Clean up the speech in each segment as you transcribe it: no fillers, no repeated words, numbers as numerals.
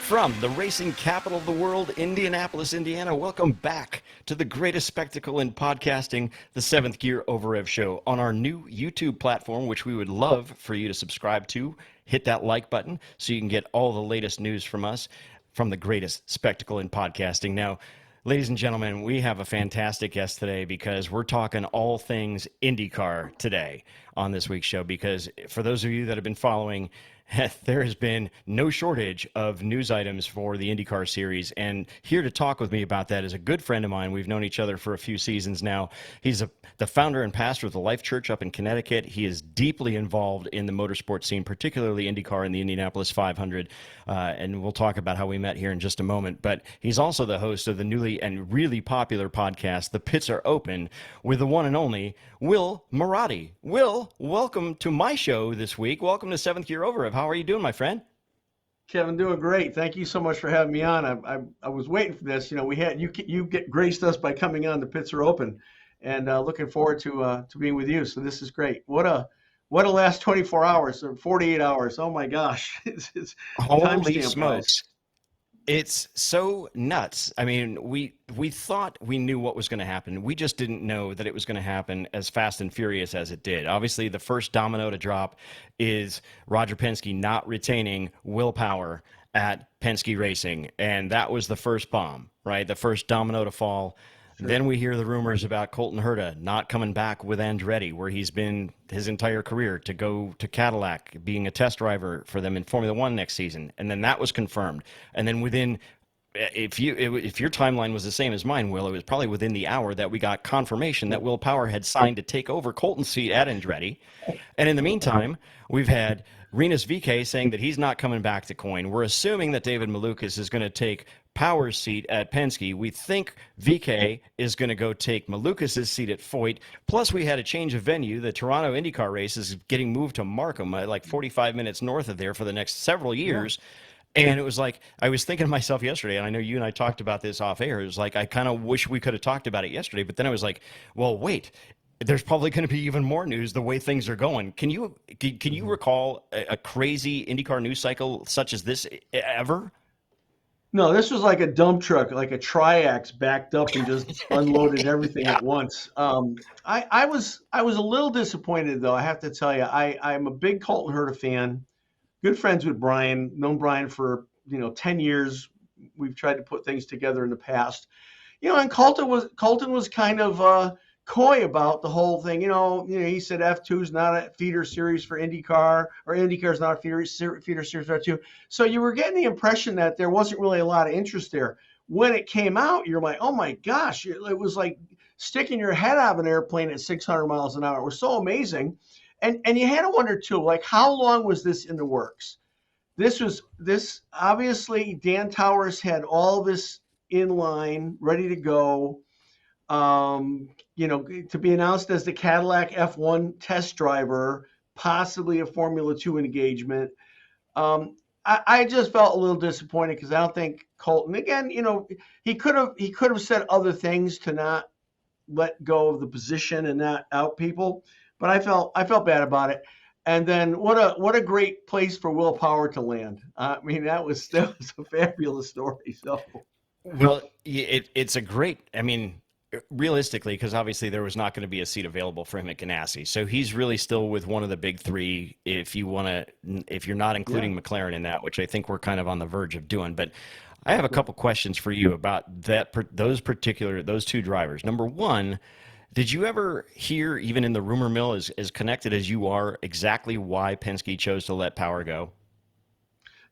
From the racing capital of the world, Indianapolis, Indiana, welcome back to the greatest spectacle in podcasting, the Seventh Gear Over Rev Show, on our new YouTube platform, which we would love for you to subscribe to. Hit that like button so you can get all the latest news from us, from the greatest spectacle in podcasting. Now, ladies and gentlemen, we have a fantastic guest today because we're talking all things IndyCar today on this week's show. Because for those of you that have been following, there has been no shortage of news items for the IndyCar series, and here to talk with me about that is a good friend of mine. We've known each other for a few seasons now. He's the founder and pastor of the Life Church up in Connecticut. He is deeply involved in the motorsport scene, particularly IndyCar and the Indianapolis 500, and we'll talk about how we met here in just a moment. But he's also the host of the newly and really popular podcast, The Pits Are Open, with the one and only Will Marotti. Will, welcome to my show this week. Welcome to Seventh Gear Over Rev. How are you doing, my friend? Kevin, doing great. Thank you so much for having me on. I was waiting for this. You know, we had you graced us by coming on. The Pits Are Open, and looking forward to being with you. So this is great. What a last 24 hours or 48 hours. Oh my gosh, it's Holy smokes. It's so nuts. I mean, we thought we knew what was going to happen. We just didn't know that it was going to happen as fast and furious as it did. Obviously, the first domino to drop is Roger Penske not retaining Will Power at Penske Racing, and that was the first bomb, right? The first domino to fall. Sure. Then we hear the rumors about Colton Herta not coming back with Andretti, where he's been his entire career, to go to Cadillac, being a test driver for them in Formula One next season. And then that was confirmed. And then if your timeline was the same as mine, Will, it was probably within the hour that we got confirmation that Will Power had signed to take over Colton's seat at Andretti. And in the meantime, we've had Rinus VeeKay saying that he's not coming back to Coyne. We're assuming that David Malukas is going to take Power's seat at Penske. We think VeeKay is going to go take Malukas' seat at Foyt. Plus, we had a change of venue. The Toronto IndyCar race is getting moved to Markham, like 45 minutes north of there, for the next several years. Yeah. And it was like, I was thinking to myself yesterday, and I know you and I talked about this off air. It was like, I kind of wish we could have talked about it yesterday. But then I was like, well, wait. There's probably going to be even more news the way things are going. Can you recall a crazy IndyCar news cycle such as this ever? No, this was like a dump truck, like a Triax backed up and just unloaded everything at once. I was a little disappointed, though. I have to tell you, I'm a big Colton Herta fan. Good friends with Brian. Known Brian for 10 years. We've tried to put things together in the past. And Colton was kind of coy about the whole thing. He said F2 is not a feeder series for IndyCar, or IndyCar is not a feeder series for F2. So you were getting the impression that there wasn't really a lot of interest there. When it came out, you're like, oh my gosh, it was like sticking your head out of an airplane at 600 miles an hour. It was so amazing. And you had to wonder too, like, how long was this in the works? This obviously, Dan Towers had all this in line, ready to go. To be announced as the Cadillac F1 test driver, possibly a Formula 2 engagement. I just felt a little disappointed because I don't think Colton, again, he could have said other things to not let go of the position and not out people, but I felt bad about it. And then what a great place for Will Power to land. I mean, that was a fabulous story. So, well, it's a great, I mean, realistically, because obviously there was not going to be a seat available for him at Ganassi, so he's really still with one of the big three. If you're not including McLaren in that, which I think we're kind of on the verge of doing. But I have a couple questions for you about those two drivers. Number one, did you ever hear, even in the rumor mill, as connected as you are, exactly why Penske chose to let Power go?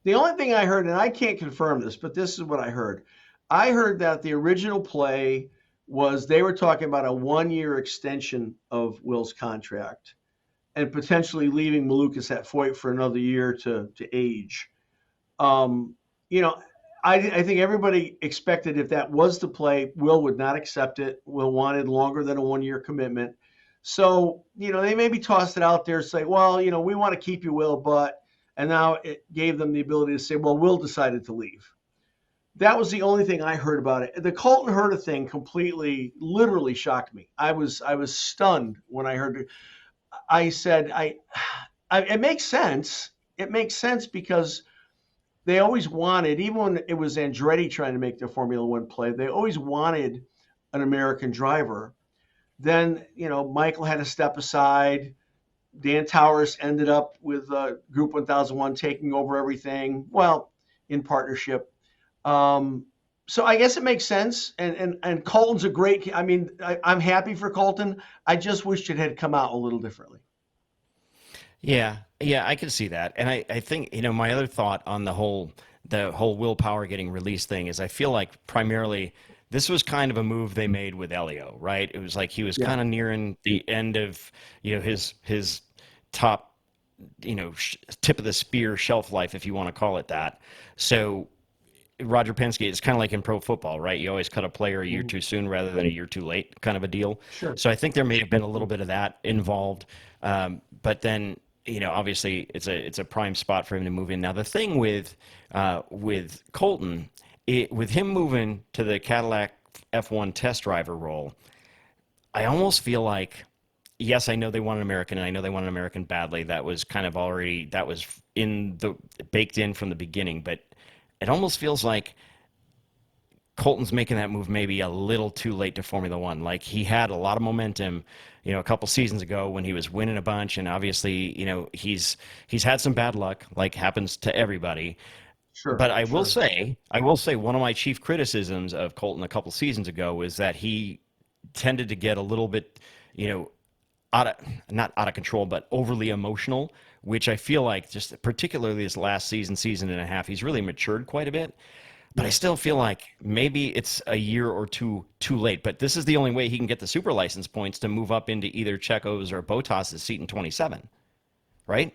The only thing I heard, and I can't confirm this, but this is what I heard. I heard that the original play was they were talking about a 1-year extension of Will's contract and potentially leaving Malukas at Foyt for another year to age. I think everybody expected, if that was the play, Will would not accept it. Will wanted longer than a 1-year commitment. So, they maybe tossed it out there, say, well, we want to keep you, Will, but, and now it gave them the ability to say, well, Will decided to leave. That was the only thing I heard about it. The Colton Herta thing literally shocked me. I was stunned when I heard it. I said, it makes sense. It makes sense because they always wanted, even when it was Andretti trying to make their Formula One play, they always wanted an American driver. Then, Michael had to step aside. Dan Towers ended up with Group 1001 taking over everything, well, in partnership. Um, so I guess it makes sense. And Colton's a great. I mean, I'm happy for Colton. I just wish it had come out a little differently. Yeah, yeah, I can see that. And I think, my other thought on the whole willpower getting released thing is I feel like primarily this was kind of a move they made with Elio, right? It was like he was Yeah, kind of nearing the end of, his top, tip of the spear shelf life, if you want to call it that. So Roger Penske, it's kind of like in pro football, right? You always cut a player a year mhm, too soon rather than a year too late, kind of a deal. sure. So I think there may have been a little bit of that involved, but then obviously it's a prime spot for him to move in. Now the thing with Colton, with him moving to the Cadillac F1 test driver role, I almost feel like, yes, I know they want an American, and I know they want an American badly. That was kind of already that was in the baked in from the beginning, but it almost feels like Colton's making that move maybe a little too late to Formula One. Like he had a lot of momentum, a couple seasons ago when he was winning a bunch, and obviously, he's had some bad luck, like happens to everybody. Sure, But sure. I will say, one of my chief criticisms of Colton a couple seasons ago was that he tended to get a little bit, you know, out of not out of control, but overly emotional, which I feel like just particularly this last season and a half, he's really matured quite a bit. But I Yeah. still feel like maybe it's a year or two too late. But this is the only way he can get the super license points to move up into either Checo's or Bottas's seat in 27, right?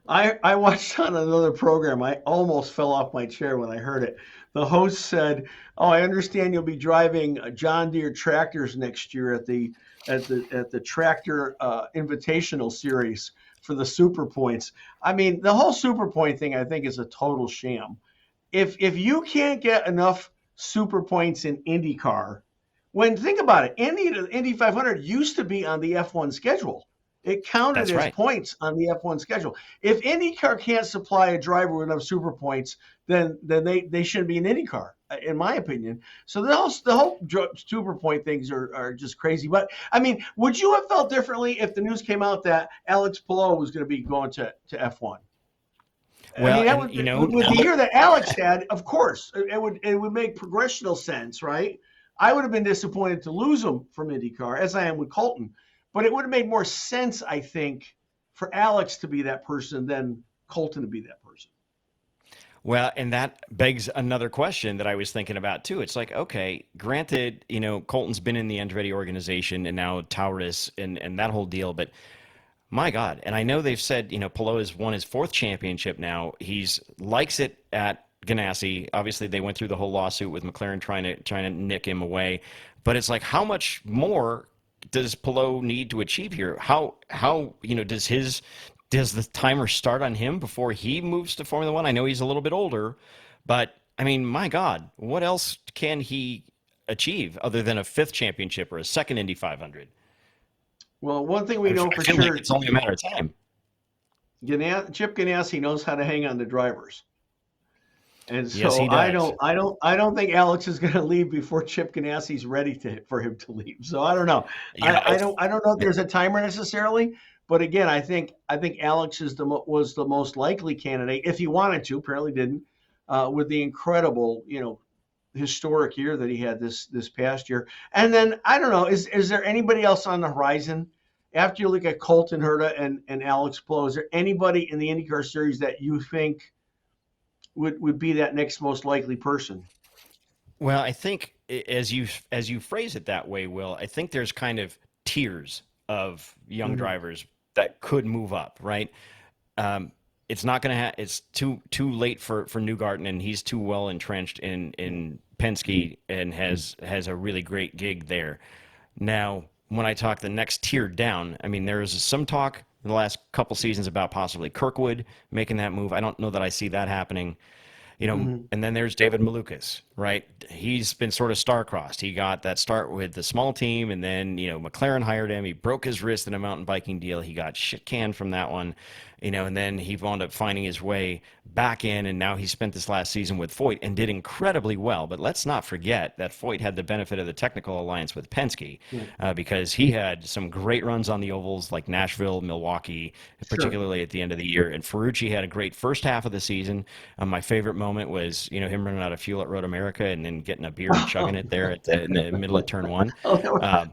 I I watched on another program. I almost fell off my chair when I heard it. The host said, "Oh, I understand you'll be driving John Deere tractors next year at the tractor invitational series for the Super Points." I mean, the whole Super Point thing, I think, is a total sham. If you can't get enough Super Points in IndyCar, when think about it, Indy 500 used to be on the F1 schedule. It counted That's as right. points on the F1 schedule. If IndyCar can't supply a driver with enough super points, then they shouldn't be in IndyCar, in my opinion. So the whole super point things are just crazy. But I mean, would you have felt differently if the news came out that Alex Palou was going to be going to F1? I Well, mean, that and would with the now year that Alex had, of course, it would make progressional sense, right? I would have been disappointed to lose him from IndyCar, as I am with Colton, but it would have made more sense, I think, for Alex to be that person than Colton to be that person. Well, and that begs another question that I was thinking about too. It's like, okay, granted, Colton's been in the Andretti organization and now Taurus and that whole deal, but my God, and I know they've said, Palou has won his fourth championship now. He's likes it at Ganassi. Obviously, they went through the whole lawsuit with McLaren trying to nick him away. But it's like, how much more does Palou need to achieve here? How does the timer start on him before he moves to Formula One? I know he's a little bit older, but I mean, my God, what else can he achieve other than a fifth championship or a second Indy 500? Well, one thing we know I for feel like sure, it's only a matter of time. Chip Ganassi knows how to hang on to drivers. And Yes, so he does. I don't think Alex is going to leave before Chip Ganassi's ready for him to leave. So I don't know. Yeah, I don't know if there's a timer necessarily, but again, I think Alex was the most likely candidate if he wanted to. Apparently didn't, with the incredible historic year that he had this past year. And then I don't know, is there anybody else on the horizon? After you look at Colton Herta and Alex Blow, is there anybody in the IndyCar series that you think would be that next most likely person? well, I think as you phrase it that way, Will, I think there's kind of tiers of young Mhm. drivers that could move up, right? Um, it's not going to it's too late for Newgarden, and he's too well entrenched in Penske and has a really great gig there. Now, when I talk the next tier down, I mean there is some talk in the last couple seasons about possibly Kirkwood making that move. I don't know that I see that happening. Hmm. And then there's David Malukas, right? He's been sort of star-crossed. He got that start with the small team, and then, McLaren hired him. He broke his wrist in a mountain biking deal. He got shit canned from that one, and then he wound up finding his way back in, and now he spent this last season with Foyt and did incredibly well. But let's not forget that Foyt had the benefit of the technical alliance with Penske, Yeah. because he had some great runs on the ovals like Nashville, Milwaukee, Sure. particularly at the end of the year. And Ferrucci had a great first half of the season. My favorite moment was, him running out of fuel at Road America and then getting a beer and chugging it there in the middle of turn one. Oh,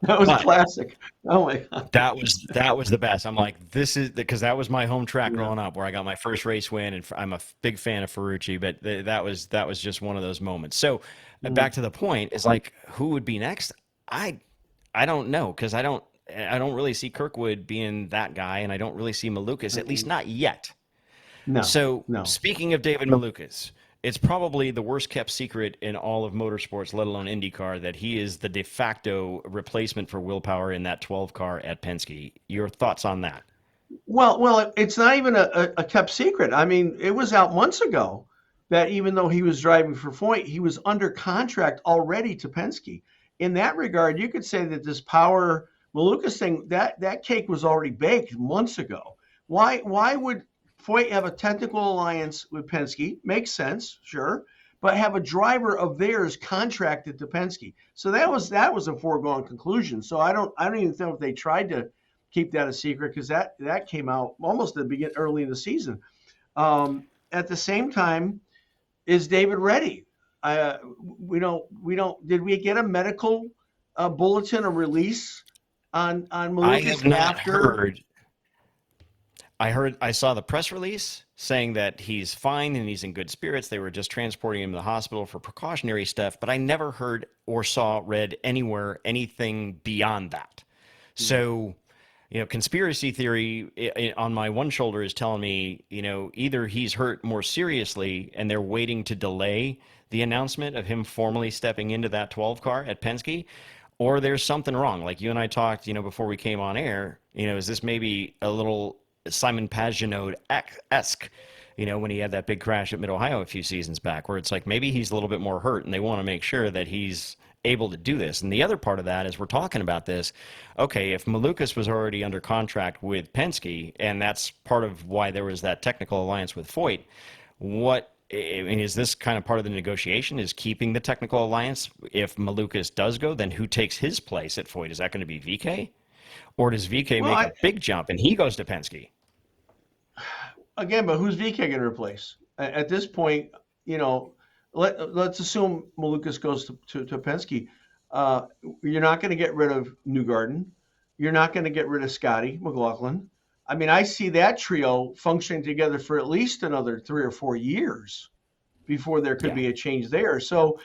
that was But classic. Oh my God. that was the best. I'm like, this is because that was my home track Yeah. growing up, where I got my first race win, and I'm a big fan of Ferrucci. But that was just one of those moments. So Mm, back to the point is like, who would be next? I I don't know, because I don't really see Kirkwood being that guy, and I don't really see Malukas, at least mm, not yet. no, So, no. speaking of David Malukas, it's probably the worst kept secret in all of motorsports, let alone IndyCar, that he is the de facto replacement for Will Power in that 12 car at Penske. Your thoughts on that? Well, it's not even a kept secret. I mean, it was out months ago that even though he was driving for Foyt, he was under contract already to Penske. In that regard, you could say that this Power Malukas thing, that cake was already baked months ago. Why would Foyt have a technical alliance with Penske? Makes sense, sure, but have a driver of theirs contracted to Penske. So that was a foregone conclusion. So I don't even know if they tried to keep that a secret because that came out almost at the begin early in the season. At the same time, is David ready? We don't. Did we get a medical bulletin, a release on I have Malukas not after? heard. I saw the press release saying that he's fine and he's in good spirits. They were just transporting him to the hospital for precautionary stuff, but I never heard or read anywhere anything beyond that. Hmm. So, conspiracy theory on my one shoulder is telling me, either he's hurt more seriously and they're waiting to delay the announcement of him formally stepping into that 12 car at Penske, or there's something wrong. Like you and I talked, before we came on air, is this maybe a little Simon Pagenaud esque? When he had that big crash at Mid Ohio a few seasons back, where it's like maybe he's a little bit more hurt and they want to make sure that he's able to do this. And the other part of that is we're talking about this. Okay, if Malukas was already under contract with Penske, and that's part of why there was that technical alliance with Foyt, what I mean, is this kind of part of the negotiation? Is keeping the technical alliance? If Malukas does go, then who takes his place at Foyt? Is that going to be VK, or does VK Well, make a big jump and he goes to Penske? again, but who's VK going to replace at this point? You know, let's assume Malukas goes to Penske. Uh, you're not going to get rid of Newgarden. You're not going to get rid of Scotty McLaughlin. I mean, I see that trio functioning together for at least another 3 or 4 years before there could Yeah. be a change there. So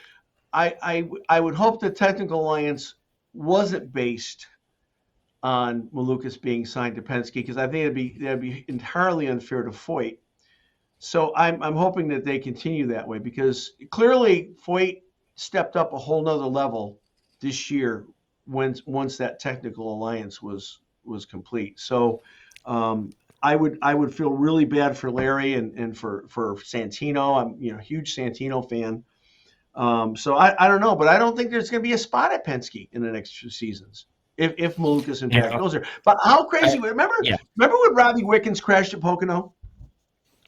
I would hope the technical alliance wasn't based on Malukas being signed to Penske because I think that'd be entirely unfair to Foyt. So I'm hoping that they continue that way because clearly Foyt stepped up a whole nother level this year once that technical alliance was complete. So I would feel really bad for Larry and for Santino. I'm a huge Santino fan. So I don't know, but I don't think there's going to be a spot at Penske in the next few seasons if Malukas in fact Yeah. goes there. But how I, crazy? yeah. Remember when Robbie Wickens crashed at Pocono?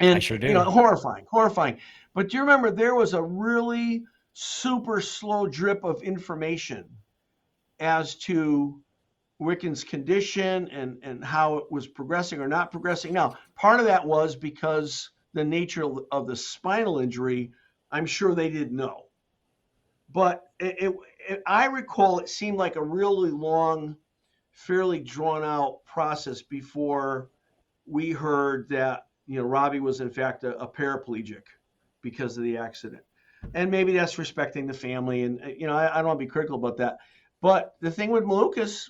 I And sure do. horrifying, horrifying. But do you remember there was a really super slow drip of information as to Wiccan's condition and how it was progressing or not progressing? Now, part of that was because the nature of the spinal injury, I'm sure they didn't know. But I recall it seemed like a really long, fairly drawn out process before we heard that Robbie was in fact a paraplegic because of the accident, and maybe that's respecting the family. And I don't want to be critical about that. But the thing with Malukas,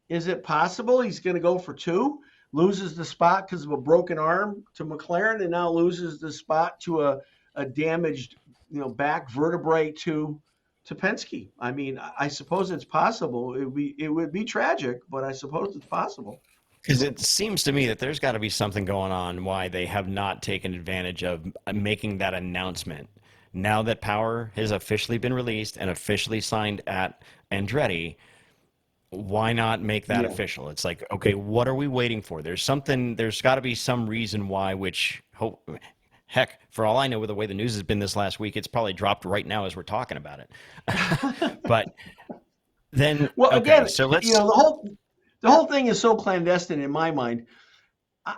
is it possible he's going to go for two, loses the spot because of a broken arm to McLaren, and now loses the spot to a damaged back vertebrae to Penske? I mean, I suppose it's possible. It would be tragic, but I suppose it's possible. Because it seems to me that there's got to be something going on why they have not taken advantage of making that announcement now that power has officially been released and officially signed at Andretti, why not make that Yeah. official? It's like, okay, what are we waiting for? There's got to be some reason why, heck, for all I know, with the way the news has been this last week, it's probably dropped right now as we're talking about it. But then, Well, okay, again, so let's, the whole thing is so clandestine in my mind.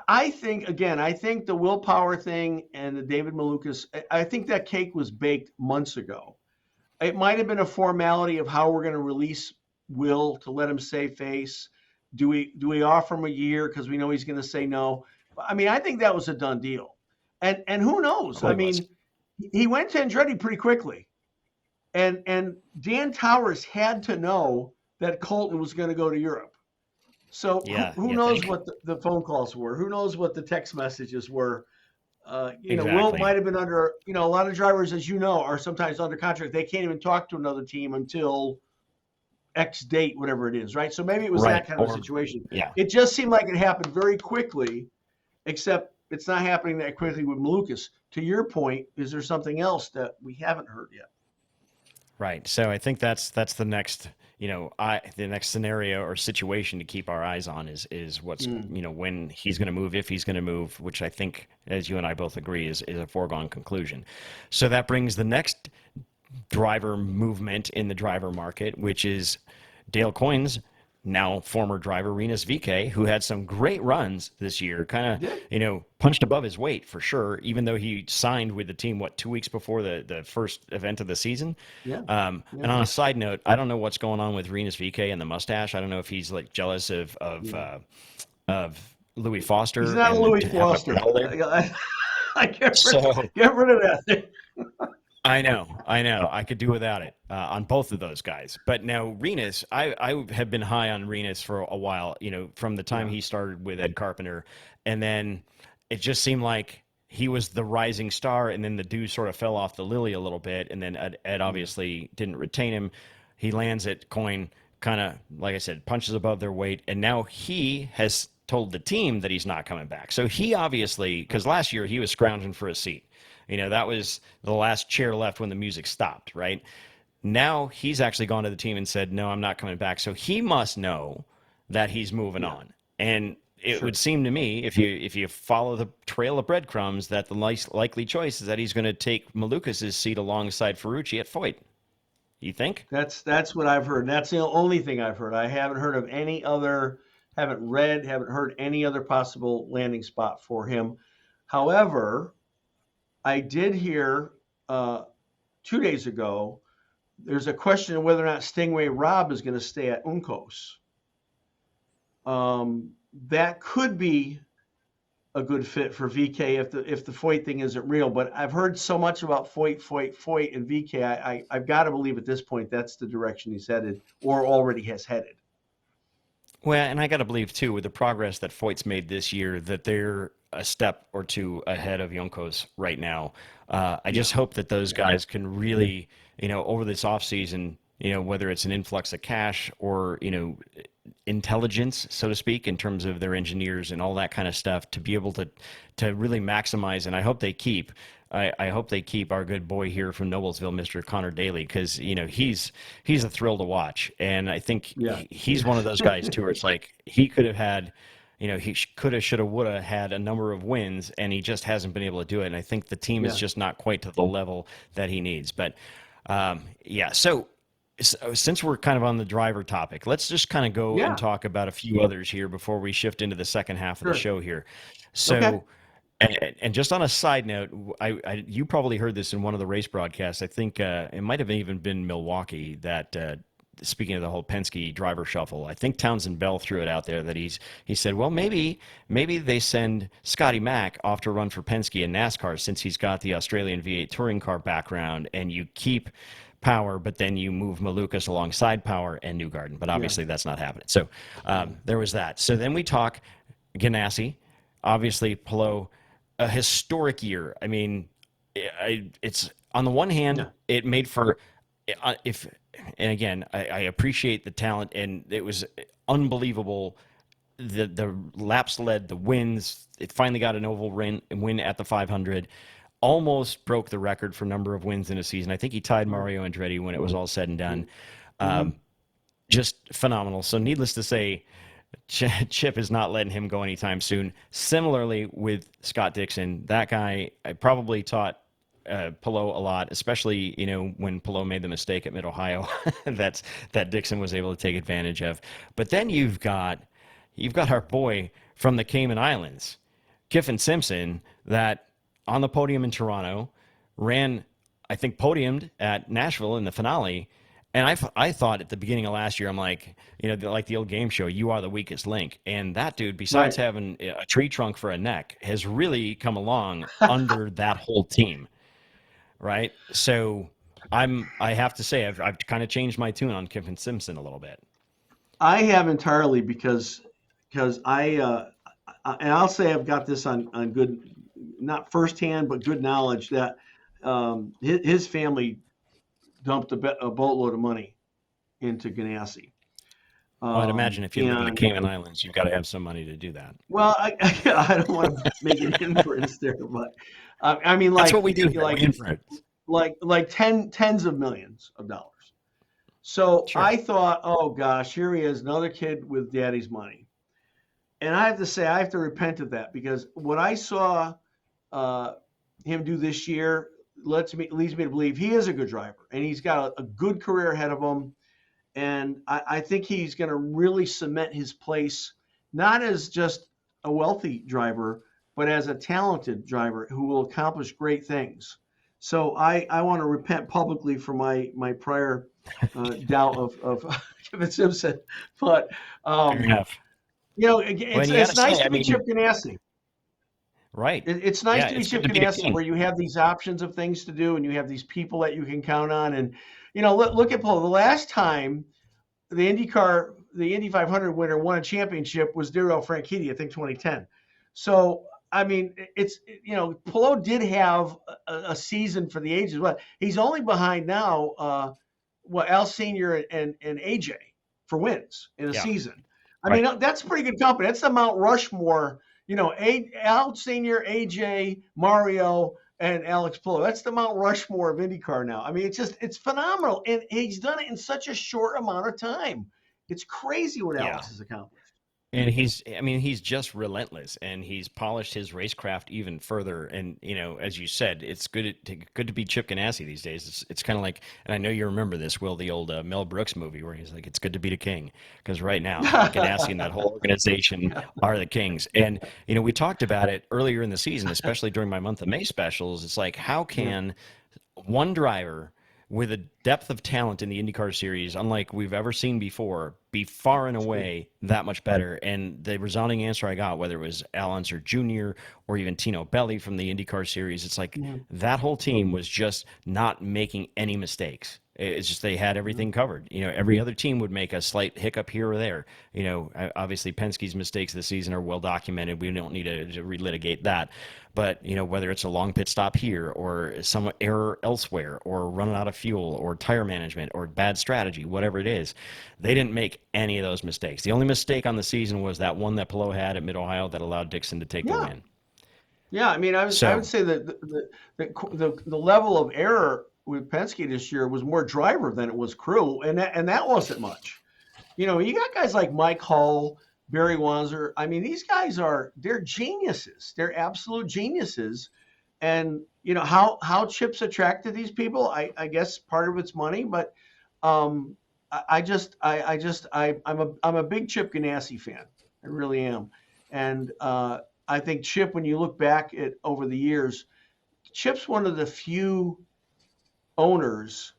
I think again, I think the willpower thing and the David Malukas, I think that cake was baked months ago. It might have been a formality of how we're going to release Will to let him save face. Do we offer him a year because we know he's going to say no? I mean, I think that was a done deal. And who knows? I probably was. mean, he went to Andretti pretty quickly, and Dan Towers had to know that Colton was going to go to Europe. So Yeah, who you knows think? what the phone calls were? Who knows what the text messages were? Will Exactly. might have been under, a lot of drivers, as you know, are sometimes under contract. They can't even talk to another team until X date, whatever it is, right? So maybe it was that Right. kind of a Or, situation. yeah. It just seemed like it happened very quickly, except it's not happening that quickly with Malukas. To your point, is there something else that we haven't heard yet? Right. So I think that's the next, the next scenario or situation to keep our eyes on is what's, Mm. when he's going to move, if he's going to move, which I think, as you and I both agree, is a foregone conclusion. So that brings the next driver movement in the driver market, which is Dale Coyne's now former driver Rinus VeeKay, who had some great runs this year, kind of, Did? punched above his weight for sure, even though he signed with the team, 2 weeks before the first event of the season. Yeah. And Yeah. on a side note, I don't know what's going on with Rinus VeeKay and the mustache. I don't know if he's like jealous Yeah. of Louis He's Foster not a and Louis having a Foster. pedal there. I So get rid of that thing. I know. I could do without it on both of those guys. But now Renus, I have been high on Renus for a while. From the time Yeah. he started with Ed Carpenter, and then it just seemed like he was the rising star, and then the dude sort of fell off the lily a little bit, and then Ed Yeah. obviously didn't retain him. He lands at Coin, kind of like I said, punches above their weight, and now he has told the team that he's not coming back. So he obviously, because last year he was scrounging for a seat. That was the last chair left when the music stopped, right? Now he's actually gone to the team and said, "No, I'm not coming back." So he must know that he's moving Yeah. on. And it would Sure. seem to me, if you follow the trail of breadcrumbs, that the likely choice is that he's going to take Malukas' seat alongside Ferrucci at Foyt. You think? That's what I've heard. That's the only thing I've heard. I haven't heard of any other, haven't heard any other possible landing spot for him. However, I did hear 2 days ago there's a question of whether or not Stingray Robb is going to stay at Uncos. That could be a good fit for VK if the Foyt thing isn't real. But I've heard so much about Foyt, and VK. I've got to believe at this point that's the direction he's headed or already has headed. Well, and I got to believe too, with the progress that Foyt's made this year, that they're a step or two ahead of Yonkos right now. I Yeah. just hope that those guys can really, over this offseason, whether it's an influx of cash or, intelligence, so to speak, in terms of their engineers and all that kind of stuff, to be able to really maximize. And I hope they keep. I hope they keep our good boy here from Noblesville, Mr. Connor Daly, because he's a thrill to watch, and I think Yeah. he's one of those guys too. Where it's like he could have had, he coulda, shoulda, woulda had a number of wins, and he just hasn't been able to do it. And I think the team is Yeah. just not quite to the level that he needs. But yeah, so since we're kind of on the driver topic, let's just kind of go and Yeah. talk about a few others here before we shift into the second half of the Sure. show here. Okay. So, and just on a side note, you probably heard this in one of the race broadcasts. I think it might have even been Milwaukee that. Speaking of the whole Penske driver shuffle, I think Townsend Bell threw it out there that he said, well, maybe they send Scotty Mack off to run for Penske in NASCAR since he's got the Australian V8 touring car background, and you keep Power, but then you move Malukas alongside Power and Newgarden. But Yeah. obviously that's not happening. So there was that. So then we talk Ganassi, obviously Palou, a historic year. I mean, it's on the one hand, Yeah. it made for if, and again, I appreciate the talent, and it was unbelievable. The laps led, the wins. It finally got an oval win at the 500. almost broke the record for number of wins in a season. I think he tied Right. Mario Andretti when it was all said and done. Mm-hmm. Just phenomenal. So, needless to say, Chip is not letting him go anytime soon. Similarly with Scott Dixon, that guy I probably taught Pelot a lot, especially when Pelot made the mistake at Mid Ohio that Dixon was able to take advantage of. But then you've got our boy from the Cayman Islands, Kiffin Simpson, that on the podium in Toronto ran, I think, podiumed at Nashville in the finale. And I thought at the beginning of last year, I'm like, like the old game show, you are the weakest link. And that dude, besides Right. having a tree trunk for a neck, has really come along under that whole team, right? So I have to say, I've kind of changed my tune on Kiffin Simpson a little bit. I have entirely because and I'll say I've got this on good, not firsthand, but good knowledge that his family dumped a boatload of money into Ganassi. Well, I'd imagine if you live in the And Cayman Islands, you've got to have some money to do that. well, I don't want to make an inference there, but I mean, That's what we do here. We infer. like tens of millions of dollars. So Sure. I thought, oh gosh, here he is, another kid with daddy's money. And I have to say, I have to repent of that because what I saw uh, him do this year leads me to believe he is a good driver and he's got a good career ahead of him. And I think he's going to really cement his place, not as just a wealthy driver, but as a talented driver who will accomplish great things. So I want to repent publicly for my prior doubt of Kevin Simpson. But, Fair um, enough. Well, you got it's to say, nice I to be Chip mean, Ganassi. right. It's nice Yeah, to be it's good Chip to be a Ganassi king. where you have these options of things to do and you have these people that you can count on. And, look at Paul. The last time the Indy 500 winner won a championship was Daryl Franchitti, I think 2010. So, I mean, Pelot did have a season for the ages. Well, he's only behind now, Al Senior and AJ for wins in a Yeah, season. I right. mean, that's pretty good company. That's the Mount Rushmore, Al Senior, AJ, Mario, and Alex Pelot. That's the Mount Rushmore of IndyCar now. I mean, it's phenomenal, and he's done it in such a short amount of time. It's crazy what Yeah. Alex has accomplished. And he's just relentless, and he's polished his racecraft even further. And as you said, it's good to be Chip Ganassi these days. It's kind of like, and I know you remember this, Will, the old Mel Brooks movie where he's like, "It's good to be the king," because right now Ganassi and that whole organization are the kings. And we talked about it earlier in the season, especially during my month of May specials. It's like, how Yeah. can one driver with a depth of talent in the IndyCar series, unlike we've ever seen before, be far and True. away that much better. And the resounding answer I got, whether it was Al Unser Jr. or even Tino Belli from the IndyCar series, it's like Yeah. that whole team was just not making any mistakes. It's just they had everything covered. Every other team would make a slight hiccup here or there. Obviously Penske's mistakes this season are well documented. We don't need to relitigate that. But whether it's a long pit stop here or some error elsewhere or running out of fuel or tire management or bad strategy, whatever it is, they didn't make any of those mistakes. The only mistake on the season was that one that Pelot had at Mid Ohio that allowed Dixon to take the Yeah. win. Yeah. I mean, I would So say that the level of error with Penske this year was more driver than it was crew, and that wasn't much. You got guys like Mike Hull, Barry Wanzer. I mean, these guys they're geniuses. They're absolute geniuses. And how Chips attracted these people, I guess part of it's money, but um, I'm a big Chip Ganassi fan. I really am. And I think Chip, when you look back at over the years, Chip's one of the few owners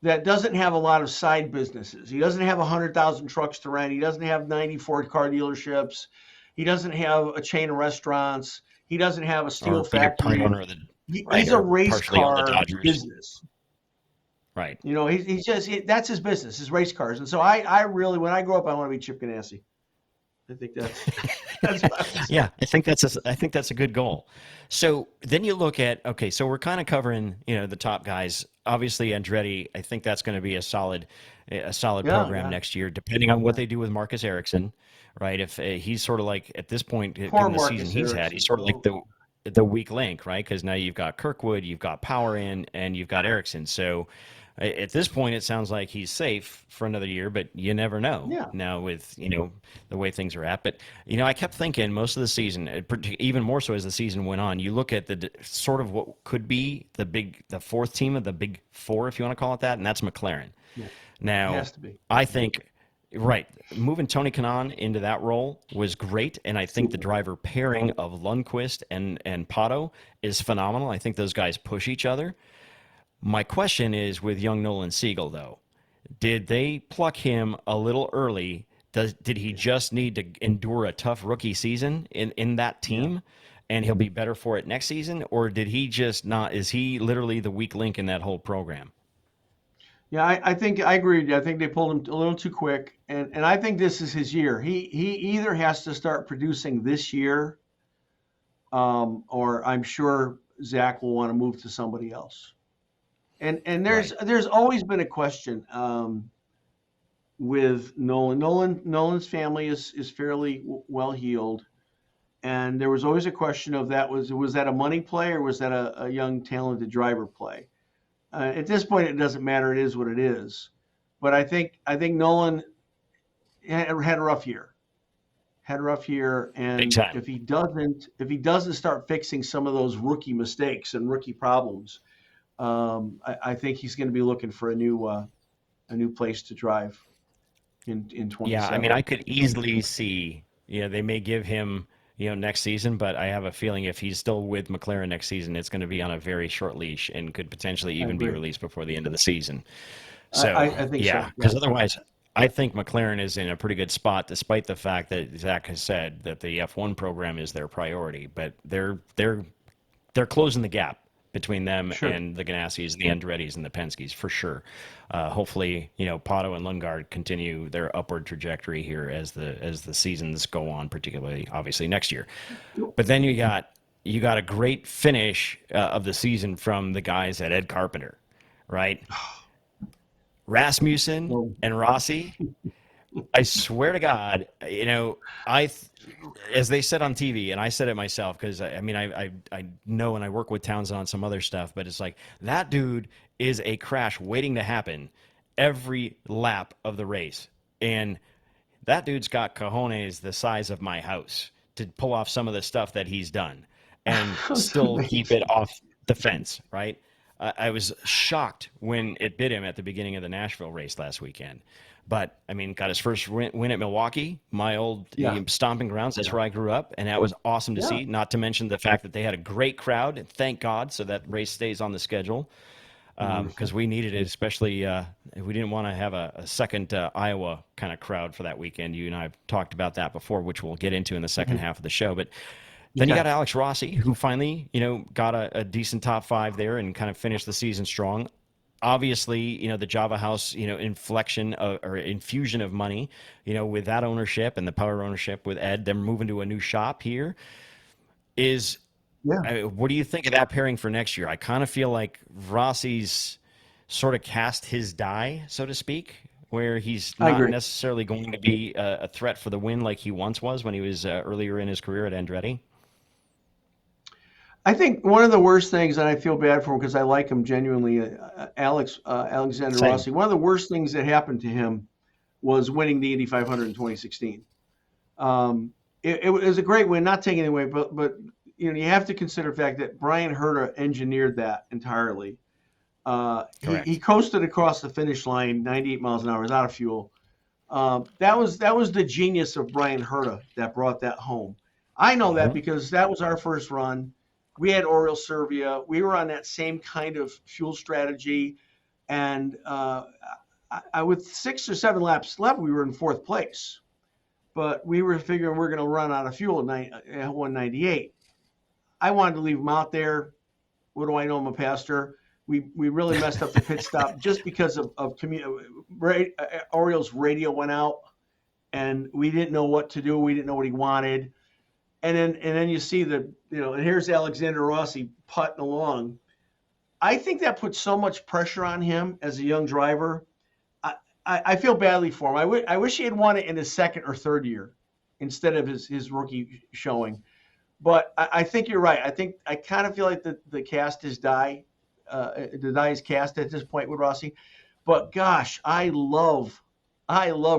that doesn't have a lot of side businesses. He doesn't have 100,000 trucks to rent. He doesn't have 90 Ford car dealerships. He doesn't have a chain of restaurants. He doesn't have a steel or being a part factory. owner of the right He's a or race partially own the car Dodgers. business. Right. That's his business, his race cars. And so I really, when I grow up, I want to be Chip Ganassi. I think that's what I would say. Yeah, I think that's a good goal. So then you look at, okay, so we're kind of covering, the top guys. Obviously Andretti, I think that's going to be a solid Yeah, program yeah, next year, depending on what yeah. they do with Marcus Ericsson, right? If he's sort of like at this point, Poor given the season Marcus he's had, Ericsson. he's sort of like Oh, the weak link, right? Because now you've got Kirkwood, you've got Power in, and you've got Erickson. So at this point, it sounds like he's safe for another year, but you never know Yeah. now with the way things are at. But I kept thinking most of the season, even more so as the season went on. You look at the sort of what could be the fourth team of the big four, if you want to call it that, and that's McLaren. Yeah. It Now, has to be. I think, right, moving Tony Kanaan into that role was great, and I think the Super. driver pairing of Lundqvist and Pato is phenomenal. I think those guys push each other. My question is with young Nolan Siegel, though. Did they pluck him a little early? Did he just need to endure a tough rookie season in that Yeah. team, and he'll be better for it next season? Or did he just not? Is he literally the weak link in that whole program? Yeah, I think I agree with you. I think they pulled him a little too quick, and I think this is his year. He either has to start producing this year, or I'm sure Zach will want to move to somebody else. And there's Right. there's always been a question with Nolan. Nolan's family is fairly well healed, and there was always a question of was that a money play or was that a young talented driver play? At this point, it doesn't matter. It is what it is. But I think Nolan had a rough year. Had a rough year, Big and time. if he doesn't start fixing some of those rookie mistakes and rookie problems, I think he's going to be looking for a new place to drive in Yeah, I mean, 27. I could easily see, they may give him, next season, but I have a feeling if he's still with McLaren next season, it's going to be on a very short leash and could potentially I even be agree. released before the end of the season. I, I, So, I think yeah, so. Yeah, because otherwise, I think McLaren is in a pretty good spot, despite the fact that Zach has said that the F1 program is their priority. But they're closing the gap between them sure. and the Ganassis, the Andrettis, and the Penske's for sure. Hopefully, Pato and Lundgaard continue their upward trajectory here as the seasons go on, particularly obviously next year. But then you got a great finish of the season from the guys at Ed Carpenter, right? Rasmussen Well, and Rossi. I swear to God, I, as they said on TV, and I said it myself because I mean I know and I work with Townsend on some other stuff, but it's like that dude is a crash waiting to happen every lap of the race, and that dude's got cojones the size of my house to pull off some of the stuff that he's done and it was still keep amazing. it off the fence, right? I was shocked when it bit him at the beginning of the Nashville race last weekend. But I mean, got his first win at Milwaukee, my old Yeah, stomping grounds. That's yeah, where I grew up, and that was awesome to yeah. see. Not to mention the fact that they had a great crowd, and thank God, so that race stays on the schedule because Wonderful. we needed it, especially we didn't want to have a second Iowa kind of crowd for that weekend. You and I have talked about that before, which we'll get into in the second Mhm. half of the show. But then you Okay. got Alex Rossi, who finally, got a decent top five there and kind of finished the season strong. Obviously, the Java House, inflection or infusion of money, with that ownership and the power ownership with Ed, they're moving to a new shop here. Is Yeah, What do you think of that pairing for next year? I kind of feel like Rossi's sort of cast his die, so to speak, where he's I not agree. necessarily going to be a threat for the win like he once was when he was earlier in his career at Andretti. I think one of the worst things, and I feel bad for him because I like him genuinely, Alexander Same. Rossi. One of the worst things that happened to him was winning the Indy 500 in 2016. It was a great win, not taking it away, but you have to consider the fact that Brian Herta engineered that entirely. He Correct. coasted across the finish line 98 miles an hour, was out of fuel. That was the genius of Brian Herta that brought that home. I know that Hmm. because that was our first run. We had Oriol Servia. We were on that same kind of fuel strategy, and with 6 or 7 laps left, we were in fourth place. But we were figuring we're going to run out of fuel at 198. I wanted to leave him out there. What do I know? I'm a pastor. We really messed up the pit stop just because of Oriol's radio went out and we didn't know what to do. We didn't know what he wanted. And then you see and here's Alexander Rossi putting along. I think that puts so much pressure on him as a young driver. I feel badly for him. I wish he had won it in his second or third year instead of his rookie showing. But I think you're right. I kind of feel like the die is cast at this point with Rossi. But gosh, I love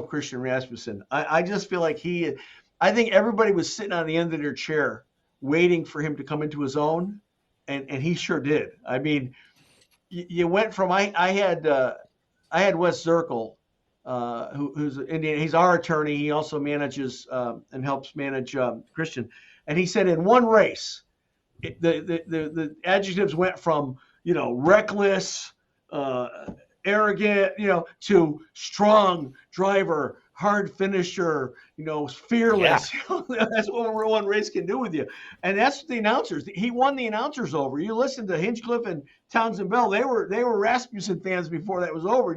Christian Rasmussen. I just feel like I think everybody was sitting on the end of their chair waiting for him to come into his own, and he sure did. I mean, you went from I had Wes Zirkle, who's an Indian. He's our attorney. He also manages and helps manage Christian. And he said in one race, the adjectives went from reckless, arrogant, to strong driver, hard finisher, Yeah. fearless. That's what one race can do with you. And that's the announcers. He won the announcers over. You listen to Hinchcliffe and Townsend Bell. They were Rasmussen fans before that was over.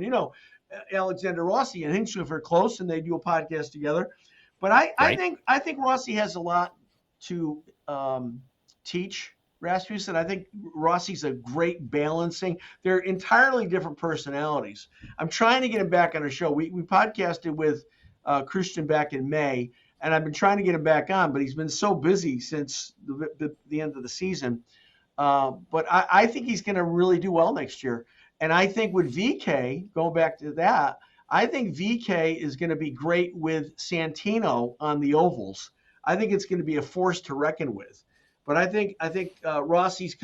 Alexander Rossi and Hinchcliffe are close, and they do a podcast together. But Right. I think Rossi has a lot to teach Rasmussen. I think Rossi's a great balancing. They're entirely different personalities. I'm trying to get him back on our show. We podcasted with Christian back in May, and I've been trying to get him back on, but he's been so busy since the end of the season. But I think he's going to really do well next year. And I think with VK, going back to that, I think VK is going to be great with Santino on the ovals. I think it's going to be a force to reckon with. But I think Rasmussen's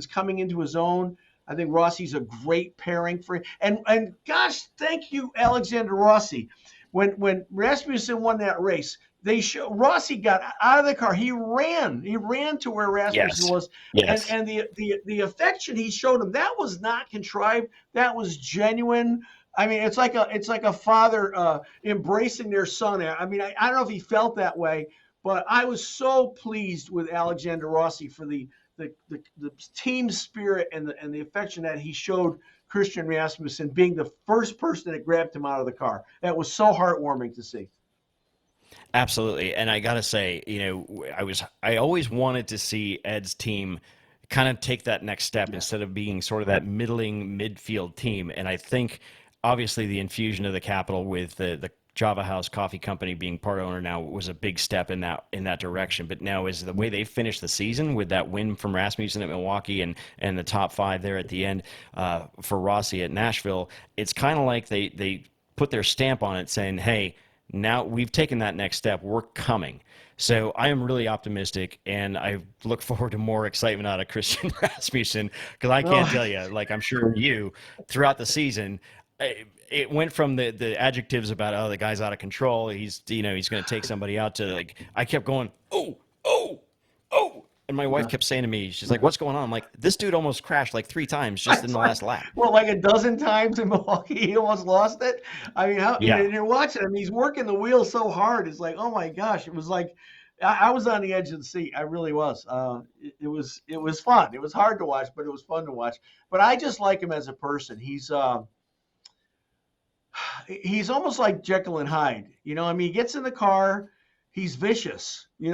coming into his own. I think Rossi's a great pairing for him. And gosh, thank you, Alexander Rossi. When Rasmussen won that race, Rossi got out of the car. He ran to where Rasmussen Yes. was, Yes. and the affection he showed him, that was not contrived. That was genuine. I mean, it's like a father embracing their son. I mean, I don't know if he felt that way, but I was so pleased with Alexander Rossi for the team spirit and the affection that he showed Christian Rasmussen, being the first person that grabbed him out of the car. That was so heartwarming to see. Absolutely. And I got to say, I always wanted to see Ed's team kind of take that next step instead of being sort of that middling midfield team. And I think obviously the infusion of the capital with the Java House Coffee Company being part owner now was a big step in that direction. But now is the way they finished the season with that win from Rasmussen at Milwaukee and the top 5 there at the end for Rossi at Nashville. It's kind of like they put their stamp on it saying, hey, now we've taken that next step. We're coming. So I am really optimistic, and I look forward to more excitement out of Christian Rasmussen because I can't tell you, like I'm sure you, throughout the season, it went from the adjectives about, the guy's out of control. He's going to take somebody out to like, I kept going, oh, oh, oh. And my wife kept saying to me, she's like, what's going on? I'm like, this dude almost crashed like 3 times just in the last lap. Well, like a dozen times in Milwaukee, he almost lost it. I mean, Yeah. you're watching him, he's working the wheel so hard. It's like, oh my gosh, it was like, I was on the edge of the seat. I really was. It was fun. It was hard to watch, but it was fun to watch. But I just like him as a person. He's almost like Jekyll and Hyde. I mean, he gets in the car, he's vicious. He's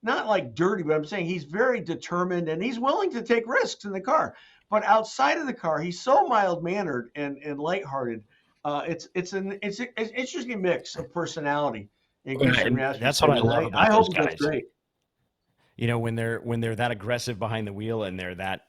not like dirty, but I'm saying he's very determined and he's willing to take risks in the car. But outside of the car, he's so mild mannered and lighthearted. It's an interesting mix of personality in Christian Rasmussen. That's what I love about I those hope guys. that's great. When they're that aggressive behind the wheel and they're that